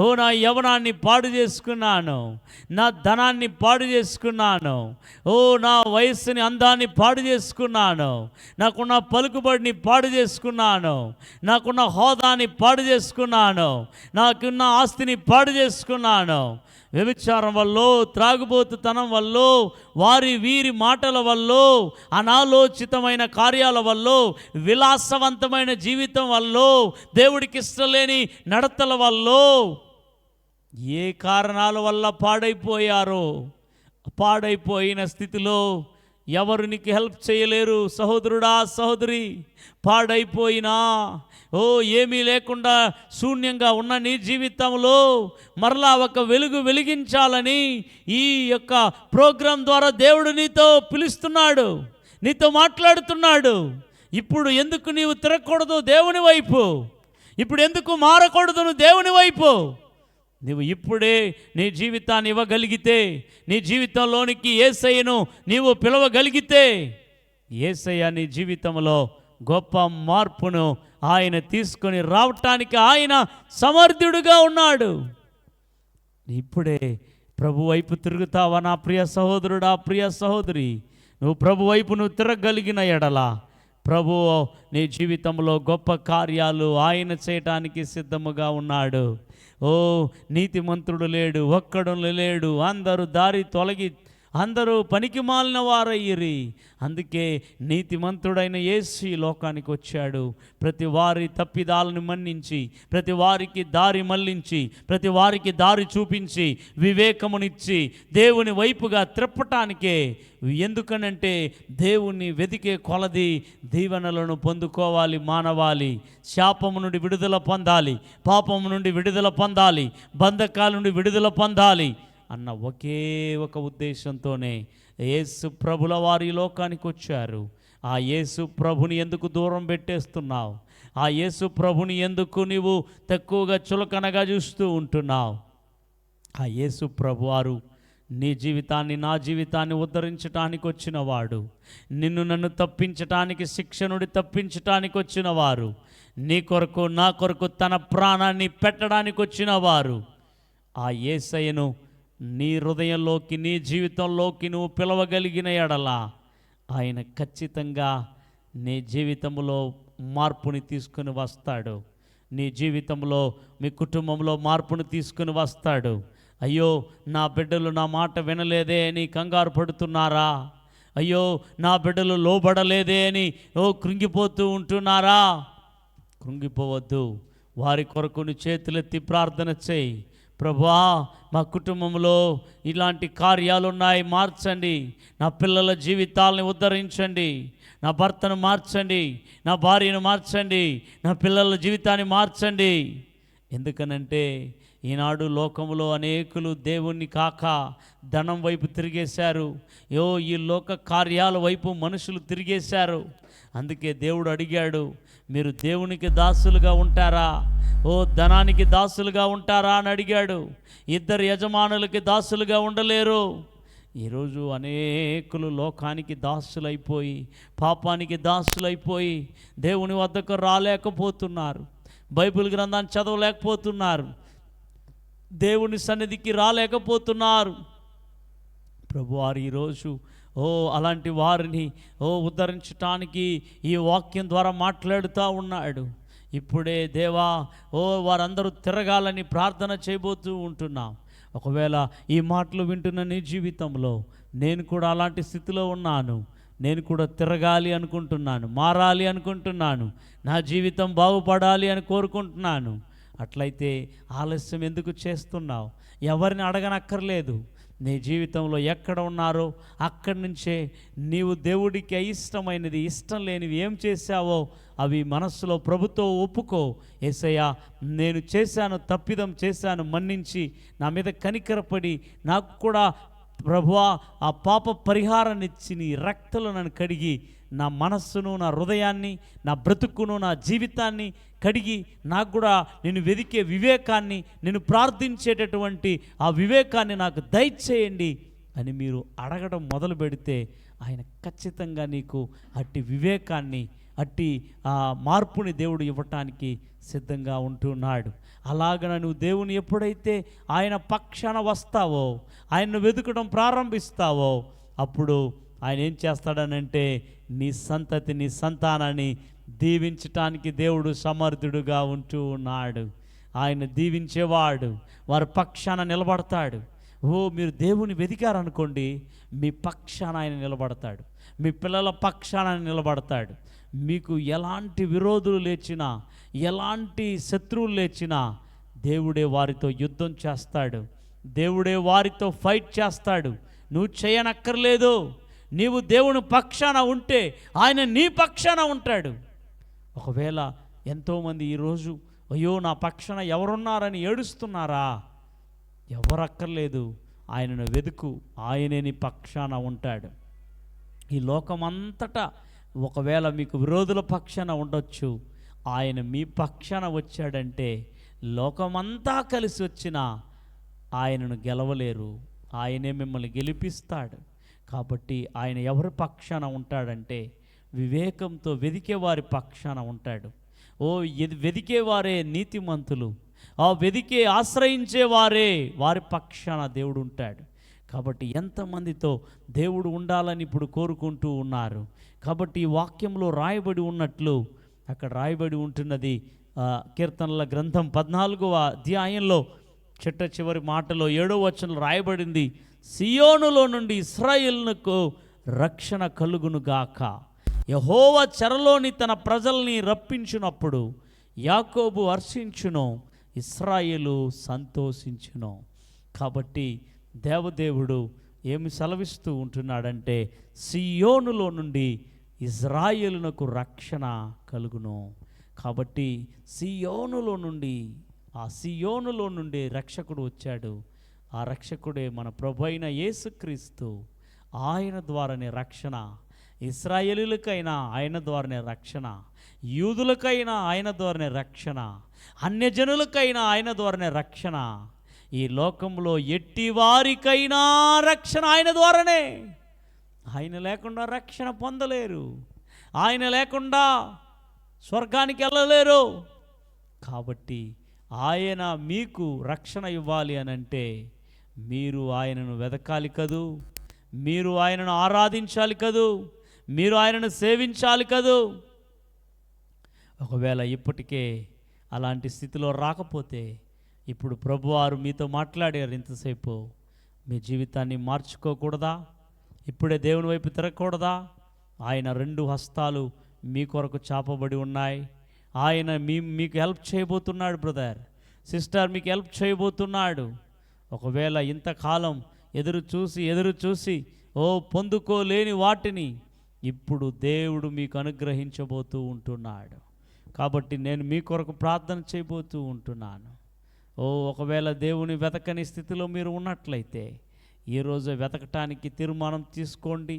Speaker 1: ఓ నా యవ్వనాన్ని పాడు చేసుకున్నాను, నా ధనాన్ని పాడు చేసుకున్నాను, ఓ నా వయస్సుని అందాన్ని పాడు చేసుకున్నాను, నాకున్న పలుకుబడిని పాడు చేసుకున్నాను, నాకున్న హోదాని పాడు చేసుకున్నాను, నాకున్న ఆస్తిని పాడు చేసుకున్నాను. వ్యభిచారం వల్ల, త్రాగుబోతుతనం వల్ల, వారి వీరి మాటల వల్ల, అనాలోచితమైన కార్యాల వల్ల, విలాసవంతమైన జీవితం వల్ల, దేవుడికి ఇష్టం లేని నడతల వల్ల, ఏ కారణాల వల్ల పాడైపోయిన స్థితిలో ఎవరు నీకు హెల్ప్ చేయలేరు. సహోదరుడా, సహోదరి, పాడైపోయినా, ఓ ఏమీ లేకుండా శూన్యంగా ఉన్న నీ జీవితంలో మరలా ఒక వెలుగు వెలిగించాలని ఈ యొక్క ప్రోగ్రాం ద్వారా దేవుడు నీతో పిలుస్తున్నాడు, నీతో మాట్లాడుతున్నాడు. ఇప్పుడు ఎందుకు నీవు తిరగకూడదు దేవుని వైపు? ఇప్పుడు ఎందుకు మారకూడదు నువ్వు దేవుని వైపు? నువ్వు ఇప్పుడే నీ జీవితాన్ని ఇవ్వగలిగితే, నీ జీవితంలోనికి యేసయ్యను నీవు పిలవగలిగితే, యేసయ్య నీ జీవితంలో గొప్ప మార్పును ఆయన తీసుకొని రావటానికి ఆయన సమర్థుడుగా ఉన్నాడు. ఇప్పుడే ప్రభు వైపు తిరుగుతావా నా ప్రియ సహోదరుడా, ప్రియ సహోదరి? నువ్వు ప్రభు వైపు నువ్వు తిరగలిగిన ఎడల ప్రభు నీ జీవితంలో గొప్ప కార్యాలు ఆయన చేయటానికి సిద్ధముగా ఉన్నాడు. ఓ నీతిమంతుడు లేడు, ఒక్కడు లేడు, అందరూ దారి తొలగి అందరూ పనికి మాలిన వారయ్యిరి. అందుకే నీతిమంతుడైన యేసు ఈ లోకానికి వచ్చాడు. ప్రతి వారి తప్పిదాలను మన్నించి, ప్రతి వారికి దారి మళ్లించి, ప్రతి వారికి దారి చూపించి, వివేకమునిచ్చి దేవుని వైపుగా త్రిప్పటానికే. ఎందుకనంటే దేవుణ్ణి వెతికే కొలది దీవెనలను పొందుకోవాలి, మానవాలి, శాపము నుండి విడుదల పొందాలి, పాపము నుండి విడుదల పొందాలి, బంధకాల నుండి విడుదల పొందాలి అన్న ఒకే ఒక ఉద్దేశంతోనే యేసు ప్రభుల వారి లోకానికి వచ్చారు. ఆ యేసు ప్రభుని ఎందుకు దూరం పెట్టేస్తున్నావు? ఆ యేసు ప్రభుని ఎందుకు నీవు తక్కువగా చులకనగా చూస్తూ ఉంటున్నావు? ఆ యేసు ప్రభు వారు నీ జీవితాన్ని, నా జీవితాన్ని ఉద్ధరించటానికి వచ్చిన వాడు. నిన్ను నన్ను తప్పించటానికి, శిక్ష నుండి తప్పించటానికి వచ్చిన వారు. నీ కొరకు, నా కొరకు తన ప్రాణాన్ని పెట్టడానికి వచ్చిన వారు. ఆ యేసయ్యను నీ హృదయంలోకి, నీ జీవితంలోకి నువ్వు పిలవగలిగిన ఎడల ఆయన ఖచ్చితంగా నీ జీవితంలో మార్పుని తీసుకుని వస్తాడు. నీ జీవితంలో, మీ కుటుంబంలో మార్పుని తీసుకుని వస్తాడు. అయ్యో నా బిడ్డలు నా మాట వినలేదే అని కంగారు పడుతున్నారా? అయ్యో నా బిడ్డలు లోబడలేదే అని కృంగిపోతూ ఉంటున్నారా? కృంగిపోవద్దు. వారి కొరకు నీ చేతులెత్తి ప్రార్థన చేయి. ప్రభువా, మా కుటుంబంలో ఇలాంటి కార్యాలు ఉన్నాయి, మార్చండి. నా పిల్లల జీవితాలని ఉద్ధరించండి. నా భర్తను మార్చండి, నా భార్యను మార్చండి, నా పిల్లల జీవితాన్ని మార్చండి. ఎందుకనంటే ఈనాడు లోకంలో అనేకులు దేవుణ్ణి కాక ధనం వైపు తిరిగేశారు. ఈ లోక కార్యాల వైపు మనుషులు తిరిగేశారు. అందుకే దేవుడు అడిగాడు, మీరు దేవునికి దాసులుగా ఉంటారా, ధనానికి దాసులుగా ఉంటారా అని అడిగాడు. ఇద్దరు యజమానులకి దాసులుగా ఉండలేరు. ఈరోజు అనేకులు లోకానికి దాసులైపోయి, పాపానికి దాసులైపోయి దేవుని వద్దకు రాలేకపోతున్నారు, బైబిల్ గ్రంథాన్ని చదవలేకపోతున్నారు, దేవుని సన్నిధికి రాలేకపోతున్నారు. ప్రభువారు ఈరోజు అలాంటి వారిని ఉద్ధరించటానికి ఈ వాక్యం ద్వారా మాట్లాడుతూ ఉన్నాడు. ఇప్పుడే దేవా, వారందరూ తిరగాలని ప్రార్థన చేయబోతూ ఉంటున్నాం. ఒకవేళ ఈ మాటలు వింటున్న నీ జీవితంలో నేను కూడా అలాంటి స్థితిలో ఉన్నాను, నేను కూడా తిరగాలి అనుకుంటున్నాను, మారాలి అనుకుంటున్నాను, నా జీవితం బాగుపడాలి అని కోరుకుంటున్నాను. అట్లయితే ఆలస్యం ఎందుకు చేస్తున్నావు? ఎవరిని అడగనక్కర్లేదు. నీ జీవితంలో ఎక్కడ ఉన్నారో అక్కడి నుంచే నీవు దేవుడికి అయిష్టమైనది, ఇష్టం లేనివి ఏం చేశావో అవి మనస్సులో ప్రభుతో ఒప్పుకో. యేసయ్యా, నేను చేశాను, తప్పిదం చేశాను, మన్నించి నా మీద కనికరపడి నాకు కూడా ప్రభువా ఆ పాప పరిహారాన్ని ఇచ్చి నీ రక్తంలో నన్ను కడిగి నా మనస్సును, నా హృదయాన్ని, నా బ్రతుకును, నా జీవితాన్ని కడిగి నాకు కూడా నేను వెదికే వివేకాన్ని, నేను ప్రార్థించేటటువంటి ఆ వివేకాన్ని నాకు దయచేయండి అని మీరు అడగడం మొదలు పెడితే ఆయన ఖచ్చితంగా నీకు అట్టి వివేకాన్ని, అట్టి ఆ మార్పుని దేవుడు ఇవ్వటానికి సిద్ధంగా ఉంటున్నాడు. అలాగ నువ్వు దేవుని ఎప్పుడైతే ఆయన పక్షాన వస్తావో, ఆయన్ను వెతకడం ప్రారంభిస్తావో, అప్పుడు ఆయన ఏం చేస్తాడనంటే నీ సంతతి, నీ సంతానాన్ని దీవించటానికి దేవుడు సమర్థుడుగా ఉంటూ ఉన్నాడు. ఆయన దీవించేవాడు, వారి పక్షాన నిలబడతాడు. మీరు దేవుని వెతికారనుకోండి, మీ పక్షాన ఆయన నిలబడతాడు, మీ పిల్లల పక్షాన నిలబడతాడు. మీకు ఎలాంటి విరోధులు లేచినా, ఎలాంటి శత్రువులు లేచినా దేవుడే వారితో యుద్ధం చేస్తాడు, దేవుడే వారితో ఫైట్ చేస్తాడు. నువ్వు చేయనక్కర్లేదు. నీవు దేవుని పక్షాన ఉంటే ఆయన నీ పక్షాన ఉంటాడు. ఒకవేళ ఎంతోమంది ఈరోజు అయ్యో నా పక్షాన ఎవరున్నారని ఏడుస్తున్నారా? ఎవరక్కర్లేదు, ఆయనను వెతుకు, ఆయనే నీ పక్షాన ఉంటాడు. ఈ లోకమంతటా ఒకవేళ మీకు విరోధుల పక్షాన ఉండొచ్చు, ఆయన మీ పక్షాన వచ్చాడంటే లోకమంతా కలిసి వచ్చినా ఆయనను గెలవలేరు. ఆయనే మిమ్మల్ని గెలిపిస్తాడు. కాబట్టి ఆయన ఎవరి పక్షాన ఉంటాడంటే వివేకంతో వెదికే వారి పక్షాన ఉంటాడు. వెదికేవారే నీతిమంతులు, వెదికే ఆశ్రయించేవారే వారి పక్షాన దేవుడు ఉంటాడు. కాబట్టి ఎంతమందితో దేవుడు ఉండాలని ఇప్పుడు కోరుకుంటూ ఉన్నారు. కాబట్టి ఈ వాక్యంలో రాయబడి ఉన్నట్లు అక్కడ రాయబడి ఉంటున్నది. కీర్తనల గ్రంథం 14వ అధ్యాయంలో చిట్ట చివరి మాటలో 7వ వచనంలో రాయబడింది, సియోనులో నుండి ఇశ్రాయేలునకు రక్షణ కలుగునుగాక. యెహోవా చెరలోని తన ప్రజల్ని రప్పించినప్పుడు యాకోబు హర్షించును, ఇశ్రాయేలు సంతోషించును. కాబట్టి దేవదేవుడు ఏమి సెలవిస్తూ ఉంటున్నాడంటే సియోనులో నుండి ఇశ్రాయేలునకు రక్షణ కలుగును. కాబట్టి సియోనులో నుండి రక్షకుడు వచ్చాడు. ఆ రక్షకుడే మన ప్రభు అయిన యేసుక్రీస్తు. ఆయన ద్వారానే రక్షణ. ఇశ్రాయేలీయులకైనా ఆయన ద్వారానే రక్షణ, యూదులకైనా ఆయన ద్వారానే రక్షణ, అన్యజనులకైనా ఆయన ద్వారానే రక్షణ. ఈ లోకంలో ఎట్టి వారికైనా రక్షణ ఆయన ద్వారానే. ఆయన లేకుండా రక్షణ పొందలేరు, ఆయన లేకుండా స్వర్గానికి వెళ్ళలేరు. కాబట్టి ఆయన మీకు రక్షణ ఇవ్వాలి అనంటే మీరు ఆయనను వెతకాలి కదూ, మీరు ఆయనను ఆరాధించాలి కదూ, మీరు ఆయనను సేవించాలి కదూ. ఒకవేళ ఇప్పటికే అలాంటి స్థితిలో రాకపోతే ఇప్పుడు ప్రభువారు మీతో మాట్లాడారు ఇంతసేపు, మీ జీవితాన్ని మార్చుకోకూడదా? ఇప్పుడే దేవుని వైపు తిరగకూడదా? ఆయన 2 హస్తాలు మీ కొరకు చాపబడి ఉన్నాయి. ఆయన మీకు హెల్ప్ చేయబోతున్నాడు. బ్రదర్, సిస్టర్, మీకు హెల్ప్ చేయబోతున్నాడు. ఒకవేళ ఇంతకాలం ఎదురు చూసి పొందుకోలేని వాటిని ఇప్పుడు దేవుడు మీకు అనుగ్రహించబోతూ ఉంటున్నాడు. కాబట్టి నేను మీ కొరకు ప్రార్థన చేయబోతూ ఉంటున్నాను. ఒకవేళ దేవుని వెతకని స్థితిలో మీరు ఉన్నట్లయితే ఈరోజు వెతకటానికి తీర్మానం తీసుకోండి.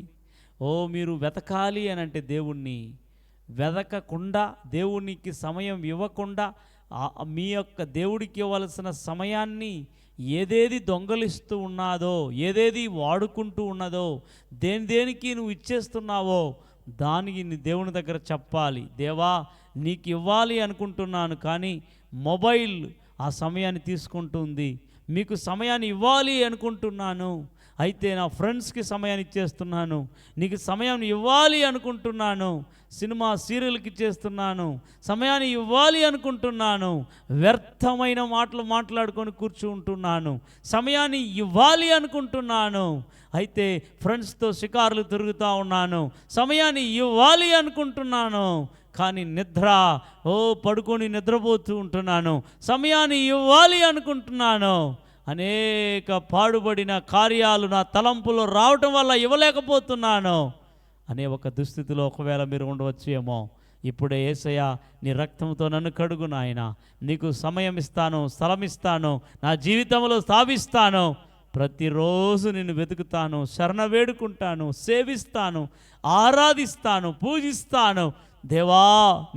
Speaker 1: మీరు వెతకాలి అని అంటే దేవుణ్ణి వెతకకుండా, దేవునికి సమయం ఇవ్వకుండా, మీ యొక్క దేవుడికి ఇవ్వాల్సిన సమయాన్ని ఏదేది దొంగలిస్తూ ఉన్నాదో, ఏదేది వాడుకుంటూ ఉన్నదో, దేనికి నువ్వు ఇచ్చేస్తున్నావో దానికి నీ దేవుని దగ్గర చెప్పాలి. దేవా, నీకు ఇవ్వాలి అనుకుంటున్నాను, కానీ మొబైల్ ఆ సమయాన్ని తీసుకుంటుంది. మీకు సమయాన్ని ఇవ్వాలి అనుకుంటున్నాను, అయితే నా ఫ్రెండ్స్కి సమయాన్ని ఇచ్చేస్తున్నాను. నీకు సమయాన్ని ఇవ్వాలి అనుకుంటున్నాను, సినిమా సీరియల్కి ఇచ్చేస్తున్నాను. సమయాన్ని ఇవ్వాలి అనుకుంటున్నాను, వ్యర్థమైన మాటలు మాట్లాడుకొని కూర్చుంటున్నాను. సమయాన్ని ఇవ్వాలి అనుకుంటున్నాను, అయితే ఫ్రెండ్స్తో షికారులు తిరుగుతూ ఉన్నాను. సమయాన్ని ఇవ్వాలి అనుకుంటున్నాను, కానీ పడుకొని నిద్రపోతూ ఉంటున్నాను. సమయాన్ని ఇవ్వాలి అనుకుంటున్నాను, అనేక పాడుబడిన కార్యాలు నా తలంపులో రావటం వల్ల ఇవ్వలేకపోతున్నాను అనే ఒక దుస్థితిలో ఒకవేళ మీరు ఉండవచ్చు ఏమో. ఇప్పుడే యేసయ్య నీ రక్తంతో నన్ను కడుగు నాయన, నీకు సమయం ఇస్తాను, స్థలం ఇస్తాను, నా జీవితంలో స్థాపిస్తాను, ప్రతిరోజు నిన్ను వెతుకుతాను, శరణ వేడుకుంటాను, సేవిస్తాను, ఆరాధిస్తాను, పూజిస్తాను. దేవా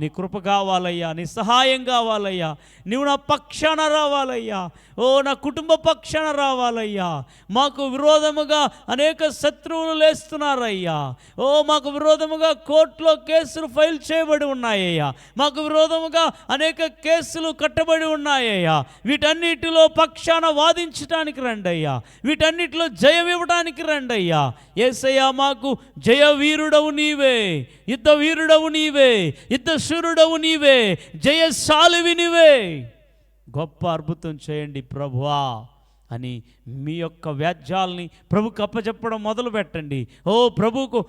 Speaker 1: నీ కృప కావాలయ్యా, నీ సహాయం కావాలయ్యా, నీవు నా పక్షాన రావాలయ్యా, ఓ నా కుటుంబ పక్షాన రావాలయ్యా. మాకు విరోధముగా అనేక శత్రువులు లేస్తున్నారయ్యా. ఓ మాకు విరోధముగా కోర్టులో కేసులు ఫైల్ చేయబడి ఉన్నాయ్యా. మాకు విరోధముగా అనేక కేసులు కట్టబడి ఉన్నాయ్యా. వీటన్నిటిలో పక్షాన వాదించడానికి రండయ్యా, వీటన్నిటిలో జయం ఇవ్వడానికి రండయ్యా. యేసయ్యా మాకు జయ వీరుడవు నీవే, యుద్ధ వీరుడవు నీవే, యుద్ధ శూరుడవు నీవే, జయశాలివి నీవే. గొప్ప అద్భుతం చేయండి ప్రభువా అని మీ యొక్క వ్యాజ్యాల్ని ప్రభుకు అప్పచెప్పడం మొదలు పెట్టండి. ఓ ప్రభువుకు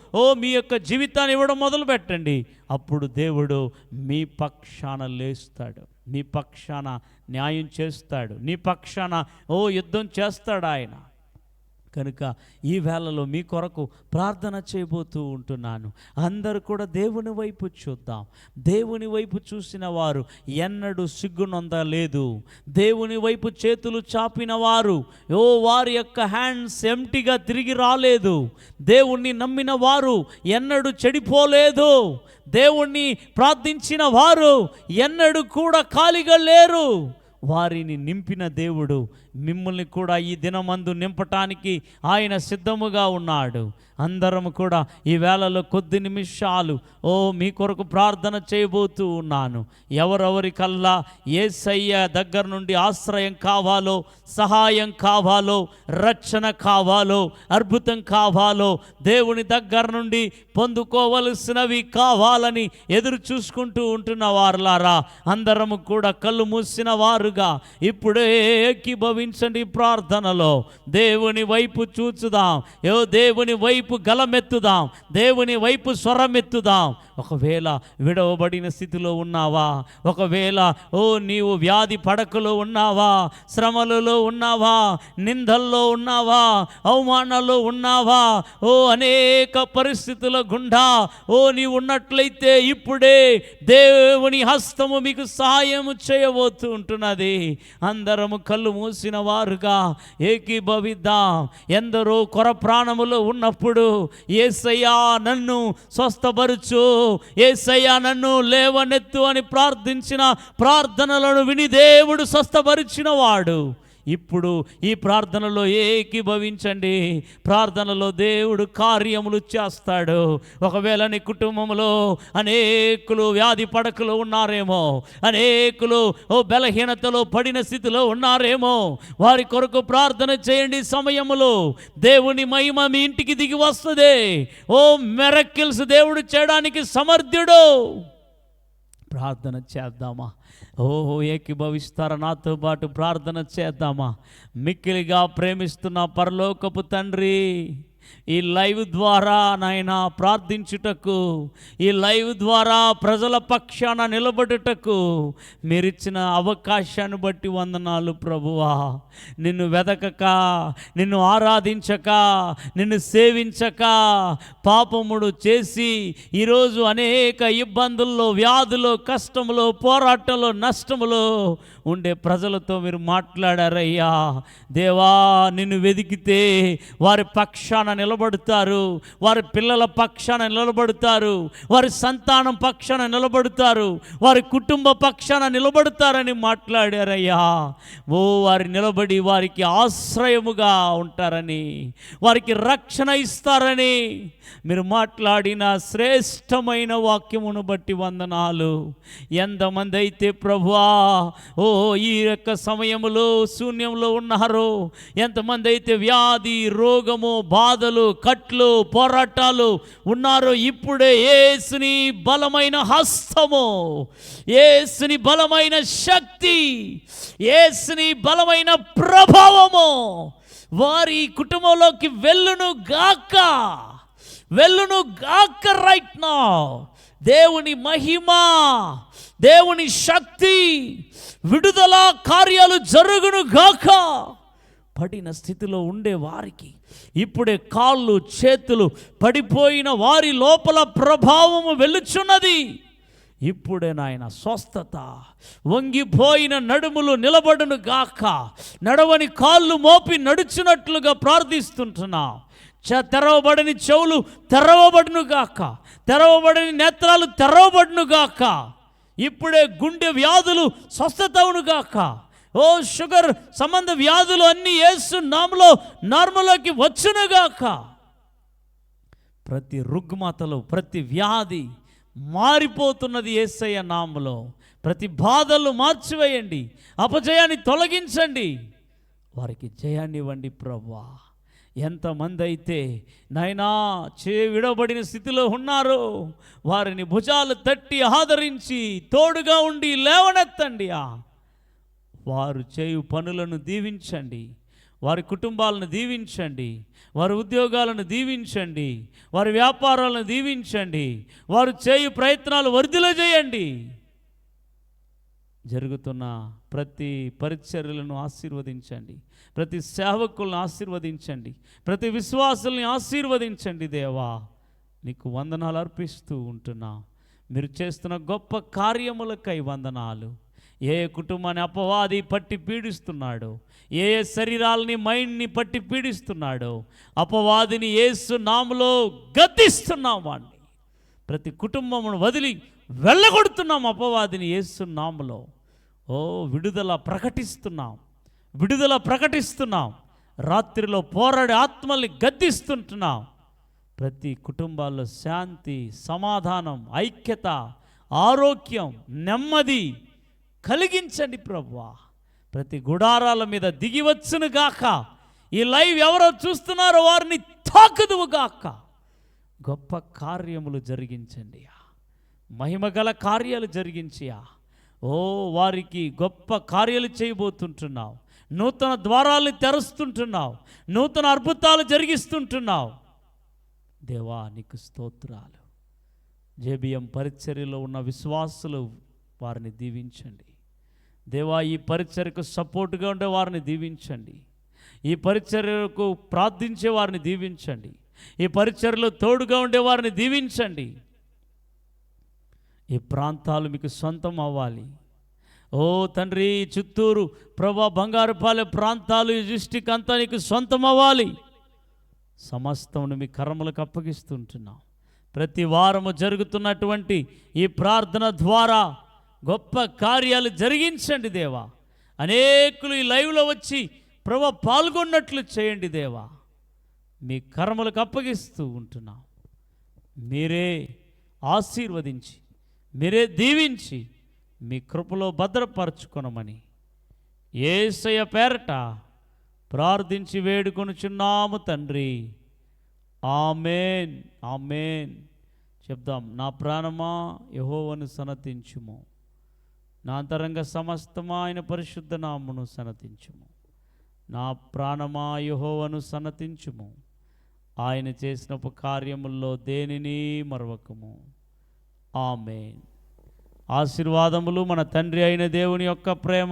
Speaker 1: మీ యొక్క జీవితాన్ని ఇవ్వడం మొదలు పెట్టండి. అప్పుడు దేవుడు మీ పక్షాన లేస్తాడు, మీ పక్షాన న్యాయం చేస్తాడు, నీ పక్షాన యుద్ధం చేస్తాడు ఆయన. కనుక ఈ వేళలో మీ కొరకు ప్రార్థన చేయబోతూ ఉంటున్నాను. అందరూ కూడా దేవుని వైపు చూద్దాం. దేవుని వైపు చూసిన వారు ఎన్నడూ సిగ్గునొందలేదు. దేవుని వైపు చేతులు చాపిన వారు వారి యొక్క హ్యాండ్స్ ఎంప్టీగా తిరిగి రాలేదు. దేవుణ్ణి నమ్మిన వారు ఎన్నడూ చెడిపోలేదు. దేవుణ్ణి ప్రార్థించిన వారు ఎన్నడూ కూడా ఖాళీగా లేరు. వారిని నింపిన దేవుడు మిమ్మల్ని కూడా ఈ దినమందు నింపటానికి ఆయన సిద్ధముగా ఉన్నాడు. అందరం కూడా ఈ వేళలో కొద్ది నిమిషాలు మీ కొరకు ప్రార్థన చేయబోతూ ఉన్నాను. ఎవరెవరికల్లా యేసయ్య దగ్గర నుండి ఆశ్రయం కావాలో, సహాయం కావాలో, రక్షణ కావాలో, అద్భుతం కావాలో, దేవుని దగ్గర నుండి పొందుకోవలసినవి కావాలని ఎదురు చూసుకుంటూ ఉంటున్న వారులారా, అందరము కూడా కళ్ళు మూసిన వారుగా ఇప్పుడే ఏకీభవించండి ప్రార్థనలో. దేవుని వైపు చూచుదాం, దేవుని వైపు గలమెత్తుదాం, దేవుని వైపు స్వరమెత్తుదాం. ఒకవేళ విడవబడిన స్థితిలో ఉన్నావా, ఒకవేళ నీవు వ్యాధి పడకలో ఉన్నావా, శ్రమలలో ఉన్నావా, నిందల్లో ఉన్నావా, అవమానాల్లో ఉన్నావా, అనేక పరిస్థితుల గుండా నీవు ఉన్నట్లయితే ఇప్పుడే దేవుని హస్తము మీకు సహాయం చేయబోతూ ఉంటున్నది. అందరము కళ్ళు మూసిన వారుగా ఏకీభవిద్దాం. ఎందరో కొర ప్రాణములో ఉన్నప్పుడు యేసయ్యా నన్ను స్వస్థపరచు, యేసయ్యా నన్ను లేవనెత్తు అని ప్రార్థించిన ప్రార్థనలను విని దేవుడు స్వస్థపరిచిన వాడు. ఇప్పుడు ఈ ప్రార్థనలో ఏకీభవించండి. ప్రార్థనలో దేవుడు కార్యములు చేస్తాడు. ఒకవేళ నీ కుటుంబంలో అనేకులు వ్యాధి పడకలో ఉన్నారేమో, అనేకులు బలహీనతలో పడిన స్థితిలో ఉన్నారేమో, వారి కొరకు ప్రార్థన చేయండి. సమయములో దేవుని మహిమ మీ ఇంటికి దిగి వస్తుంది. మిరకిల్స్ దేవుడు చేయడానికి సమర్థుడు. ప్రార్థన చేద్దామా? ఏకీభవిస్తారా నాతో పాటు ప్రార్థన చేద్దామా? మిక్కిలిగా ప్రేమిస్తున్న పరలోకపు తండ్రి, ఈ లైవ్ ద్వారా నాయన ప్రార్థించుటకు, ఈ లైవ్ ద్వారా ప్రజల పక్షాన నిలబడుటకు మీరిచ్చిన అవకాశాన్ని బట్టి వందనాలు ప్రభువా. నిన్ను వెదకక, నిన్ను ఆరాధించక, నిన్ను సేవించక పాపముడు చేసి ఈరోజు అనేక ఇబ్బందుల్లో, వ్యాధులో, కష్టములో, పోరాటంలో, నష్టములో ఉండే ప్రజలతో మీరు మాట్లాడారయ్యా. దేవా, నిన్ను వెదికితే వారి పక్షాన నిలబడతారు, వారి పిల్లల పక్షాన నిలబడతారు, వారి సంతానం పక్షాన నిలబడతారు, వారి కుటుంబ పక్షాన నిలబడతారని మాట్లాడారయ్యా. వారి నిలబడి వారికి ఆశ్రయముగా ఉంటారని, వారికి రక్షణ ఇస్తారని మీరు మాట్లాడిన శ్రేష్టమైన వాక్యమును బట్టి వందనాలు. ఎంతమంది అయితే ప్రభువా ఈ యొక్క సమయంలో శూన్యంలో ఉన్నారో, ఎంతమంది అయితే వ్యాధి, రోగము, బాధలు, కట్లు, పోరాటాలు ఉన్నారో, ఇప్పుడే యేసుని బలమైన హస్తము, యేసుని బలమైన శక్తి, యేసుని బలమైన ప్రభావము వారి కుటుంబంలోకి వెళ్ళును గాక, వెళ్ళును గాక. రైట్ నౌ దేవుని మహిమ, దేవుని శక్తి, విడుదల కార్యాలు జరుగును గాక. పడిన స్థితిలో ఉండే వారికి ఇప్పుడే కాళ్ళు చేతులు పడిపోయిన వారి లోపల ప్రభావము వెలుచున్నది. ఇప్పుడే నాయన స్వస్థత, వంగిపోయిన నడుములు నిలబడును గాక, నడవని కాళ్ళు మోపి నడుచున్నట్లుగా ప్రార్థిస్తుంటున్నా. తెరవబడని చెవులు తెరవబడును గాక, తెరవబడని నేత్రాలు తెరవబడును గాక. ఇప్పుడే గుండె వ్యాధులు స్వస్థతవును గాక. ఓ షుగర్ సంబంధ వ్యాధులు అన్నీ యేసు నామములో నార్మల్లోకి వచ్చునుగాక. ప్రతి రుగ్మతలు, ప్రతి వ్యాధి మారిపోతున్నది యేసయ్య నామములో. ప్రతి బాధలు మార్చివేయండి, అపజయాన్ని తొలగించండి, వారికి జయాన్ని ఇవ్వండి ప్రభువా. ఎంతమంది అయితే నాయనా విడబడిన స్థితిలో ఉన్నారో వారిని భుజాలు తట్టి ఆదరించి తోడుగా ఉండి లేవనెత్తండి. వారు చేయు పనులను దీవించండి, వారి కుటుంబాలను దీవించండి, వారి ఉద్యోగాలను దీవించండి, వారి వ్యాపారాలను దీవించండి, వారు చేయు ప్రయత్నాలు వర్ధిల్లజేయండి. జరుగుతున్న ప్రతి పరిచర్యలను ఆశీర్వదించండి, ప్రతి సేవకులను ఆశీర్వదించండి, ప్రతి విశ్వాసుల్ని ఆశీర్వదించండి. దేవా నీకు వందనాలు అర్పిస్తూ ఉంటున్నా. మీరు చేస్తున్న గొప్ప కార్యములకై వందనాలు. ఏ కుటుంబాన్ని అపవాది పట్టి పీడిస్తున్నాడో, ఏ శరీరాలని మైండ్ని పట్టి పీడిస్తున్నాడో అపవాదిని యేసు నామములో గద్దిస్తున్నాం. వాడిని ప్రతి కుటుంబమును వదిలి వెళ్ళగొడుతున్నాం అపవాదిని యేసు నామములో. ఓ విడుదల ప్రకటిస్తున్నాం, విడుదల ప్రకటిస్తున్నాం. రాత్రిలో పోరాడే ఆత్మల్ని గద్దిస్తుంటున్నాం. ప్రతి కుటుంబాల్లో శాంతి, సమాధానం, ఐక్యత, ఆరోగ్యం, నెమ్మది కలిగించండి ప్రభువా. ప్రతి గుడారాల మీద దిగివచ్చును గాక. ఈ లైవ్ ఎవరో చూస్తున్నారో వారిని తాకుదువు గాక. గొప్ప కార్యములు జరిగించండి, మహిమగల కార్యాలు జరిగించియా. ఓ వారికి గొప్ప కార్యాలు చేయబోతుంటున్నావు. నూతన ద్వారాలు తెరుస్తుంటున్నావు, నూతన అద్భుతాలు జరిగిస్తుంటున్నావు. దేవా నీకు స్తోత్రాలు. జేబిఎం పరిచర్యలో ఉన్న విశ్వాసులు వారిని దీవించండి దేవా. ఈ పరిచర్యకు సపోర్టుగా ఉండే వారిని దీవించండి, ఈ పరిచర్యకు ప్రార్థించే వారిని దీవించండి, ఈ పరిచర్యలో తోడుగా ఉండే వారిని దీవించండి. ఈ ప్రాంతాలు మీకు సొంతం అవ్వాలి. ఓ తండ్రి, చిత్తూరు ప్రభా, బంగారుపాలెం ప్రాంతాలు, ఈ డిస్ట్రిక్ట్ అంతా నీకు సొంతం అవ్వాలి. సమస్తమును మీ కర్మలకు అప్పగిస్తుంటున్నాం. ప్రతి వారము జరుగుతున్నటువంటి ఈ ప్రార్థన ద్వారా గొప్ప కార్యాలు జరిగించండి దేవా. అనేకులు ఈ లైవ్లో వచ్చి ప్రభా పాల్గొన్నట్లు చేయండి దేవా. మీ కర్మలకు అప్పగిస్తూ ఉంటున్నాం. మీరే ఆశీర్వదించి, మీరే దీవించి, మీ కృపలో భద్రపరచుకొనమని యేసయ్య పేరట ప్రార్థించి వేడుకొనుచున్నాము తండ్రి. ఆమేన్, ఆమేన్. చెప్దాం. నా ప్రాణమా యెహోవాను సన్నతించుము, నా అంతరంగ సమస్తమా ఆయన పరిశుద్ధ నామమును సన్నతించుము. నా ప్రాణమా యెహోవాను సన్నతించుము, ఆయన చేసిన కార్యముల్లో దేనిని మరవకము. ఆమేన్. ఆశీర్వాదములు మన తండ్రి అయిన దేవుని యొక్క ప్రేమ,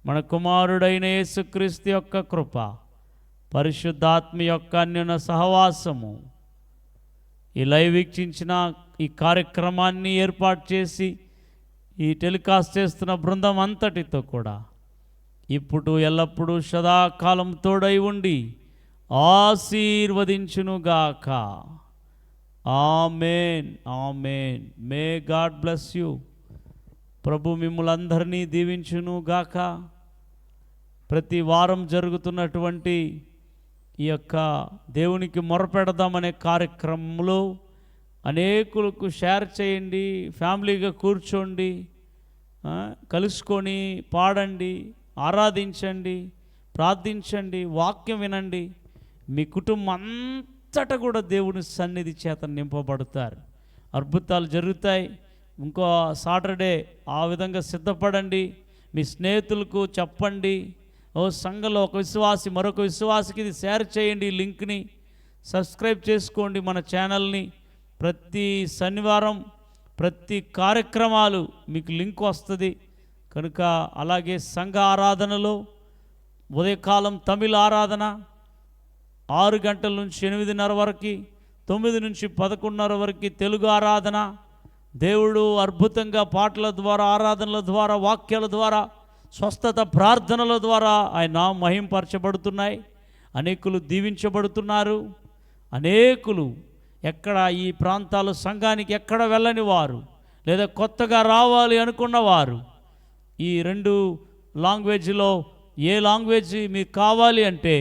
Speaker 1: మన కుమారుడైన యేసుక్రీస్తు యొక్క కృప, పరిశుద్ధాత్మ యొక్క అన్యోన్య సహవాసము, ఈ లైవ్ వీక్షించిన ఈ కార్యక్రమాన్ని ఏర్పాటు చేసి ఈ టెలికాస్ట్ చేస్తున్న బృందం అంతటితో కూడా ఇప్పుడు ఎల్లప్పుడూ సదాకాలం తోడై ఉండి ఆశీర్వదించునుగాక. ఆమేన్, ఆమేన్. May God bless you. ప్రభు మిమ్మల్ందరినీ దీవించునుగాక. ప్రతి వారం జరుగుతున్నటువంటి ఈ యొక్క దేవునికి మొరపెడదామనే కార్యక్రమంలో అనేకులకు షేర్ చేయండి, ఫ్యామిలీగా కూర్చోండి, కలుసుకొని పాడండి, ఆరాధించండి, ప్రార్థించండి, వాక్యం వినండి. మీ కుటుంబం అంతటా కూడా దేవుని సన్నిధి చేత నింపబడతారు. అద్భుతాలు జరుగుతాయి. ఇంకో సాటర్డే ఆ విధంగా సిద్ధపడండి. మీ స్నేహితులకు చెప్పండి. ఓ సంఘంలో ఒక విశ్వాసి మరొక విశ్వాసికి ఇది షేర్ చేయండి. ఈ లింక్ని సబ్స్క్రైబ్ చేసుకోండి మన ఛానల్ని. ప్రతి శనివారం ప్రతి కార్యక్రమాలు మీకు లింక్ వస్తుంది కనుక. అలాగే సంఘ ఆరాధనలో ఉదయకాలం తమిళ ఆరాధన 6 గంటల నుంచి 8:30 వరకు, 9 నుంచి 11:30 వరకు తెలుగు ఆరాధన. దేవుడు అద్భుతంగా పాటల ద్వారా, ఆరాధనల ద్వారా, వాక్యాల ద్వారా, స్వస్థత ప్రార్థనల ద్వారా ఆయన మహింపరచబడుతున్నాయి. అనేకులు దీవించబడుతున్నారు. అనేకులు ఎక్కడ ఈ ప్రాంతాల సంఘానికి ఎక్కడ వెళ్ళని వారు, లేదా కొత్తగా రావాలి అనుకున్నవారు, ఈ 2 లాంగ్వేజ్లో ఏ లాంగ్వేజ్ మీకు కావాలి అంటే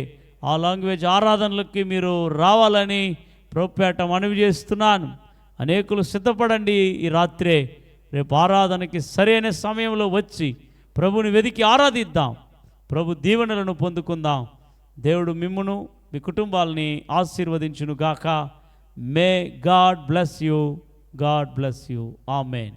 Speaker 1: ఆ లాంగ్వేజ్ ఆరాధనలకి మీరు రావాలని ప్రభుపేట మనవి చేస్తున్నాను. అనేకులు సిద్ధపడండి. ఈ రాత్రే రేపు ఆరాధనకి సరైన సమయంలో వచ్చి ప్రభుని వెదికి ఆరాధిద్దాం. ప్రభు దీవెనలను పొందుకుందాం. దేవుడు మిమ్మును మీ కుటుంబాలని ఆశీర్వదించును గాక. మే God bless you. God bless you. Amen.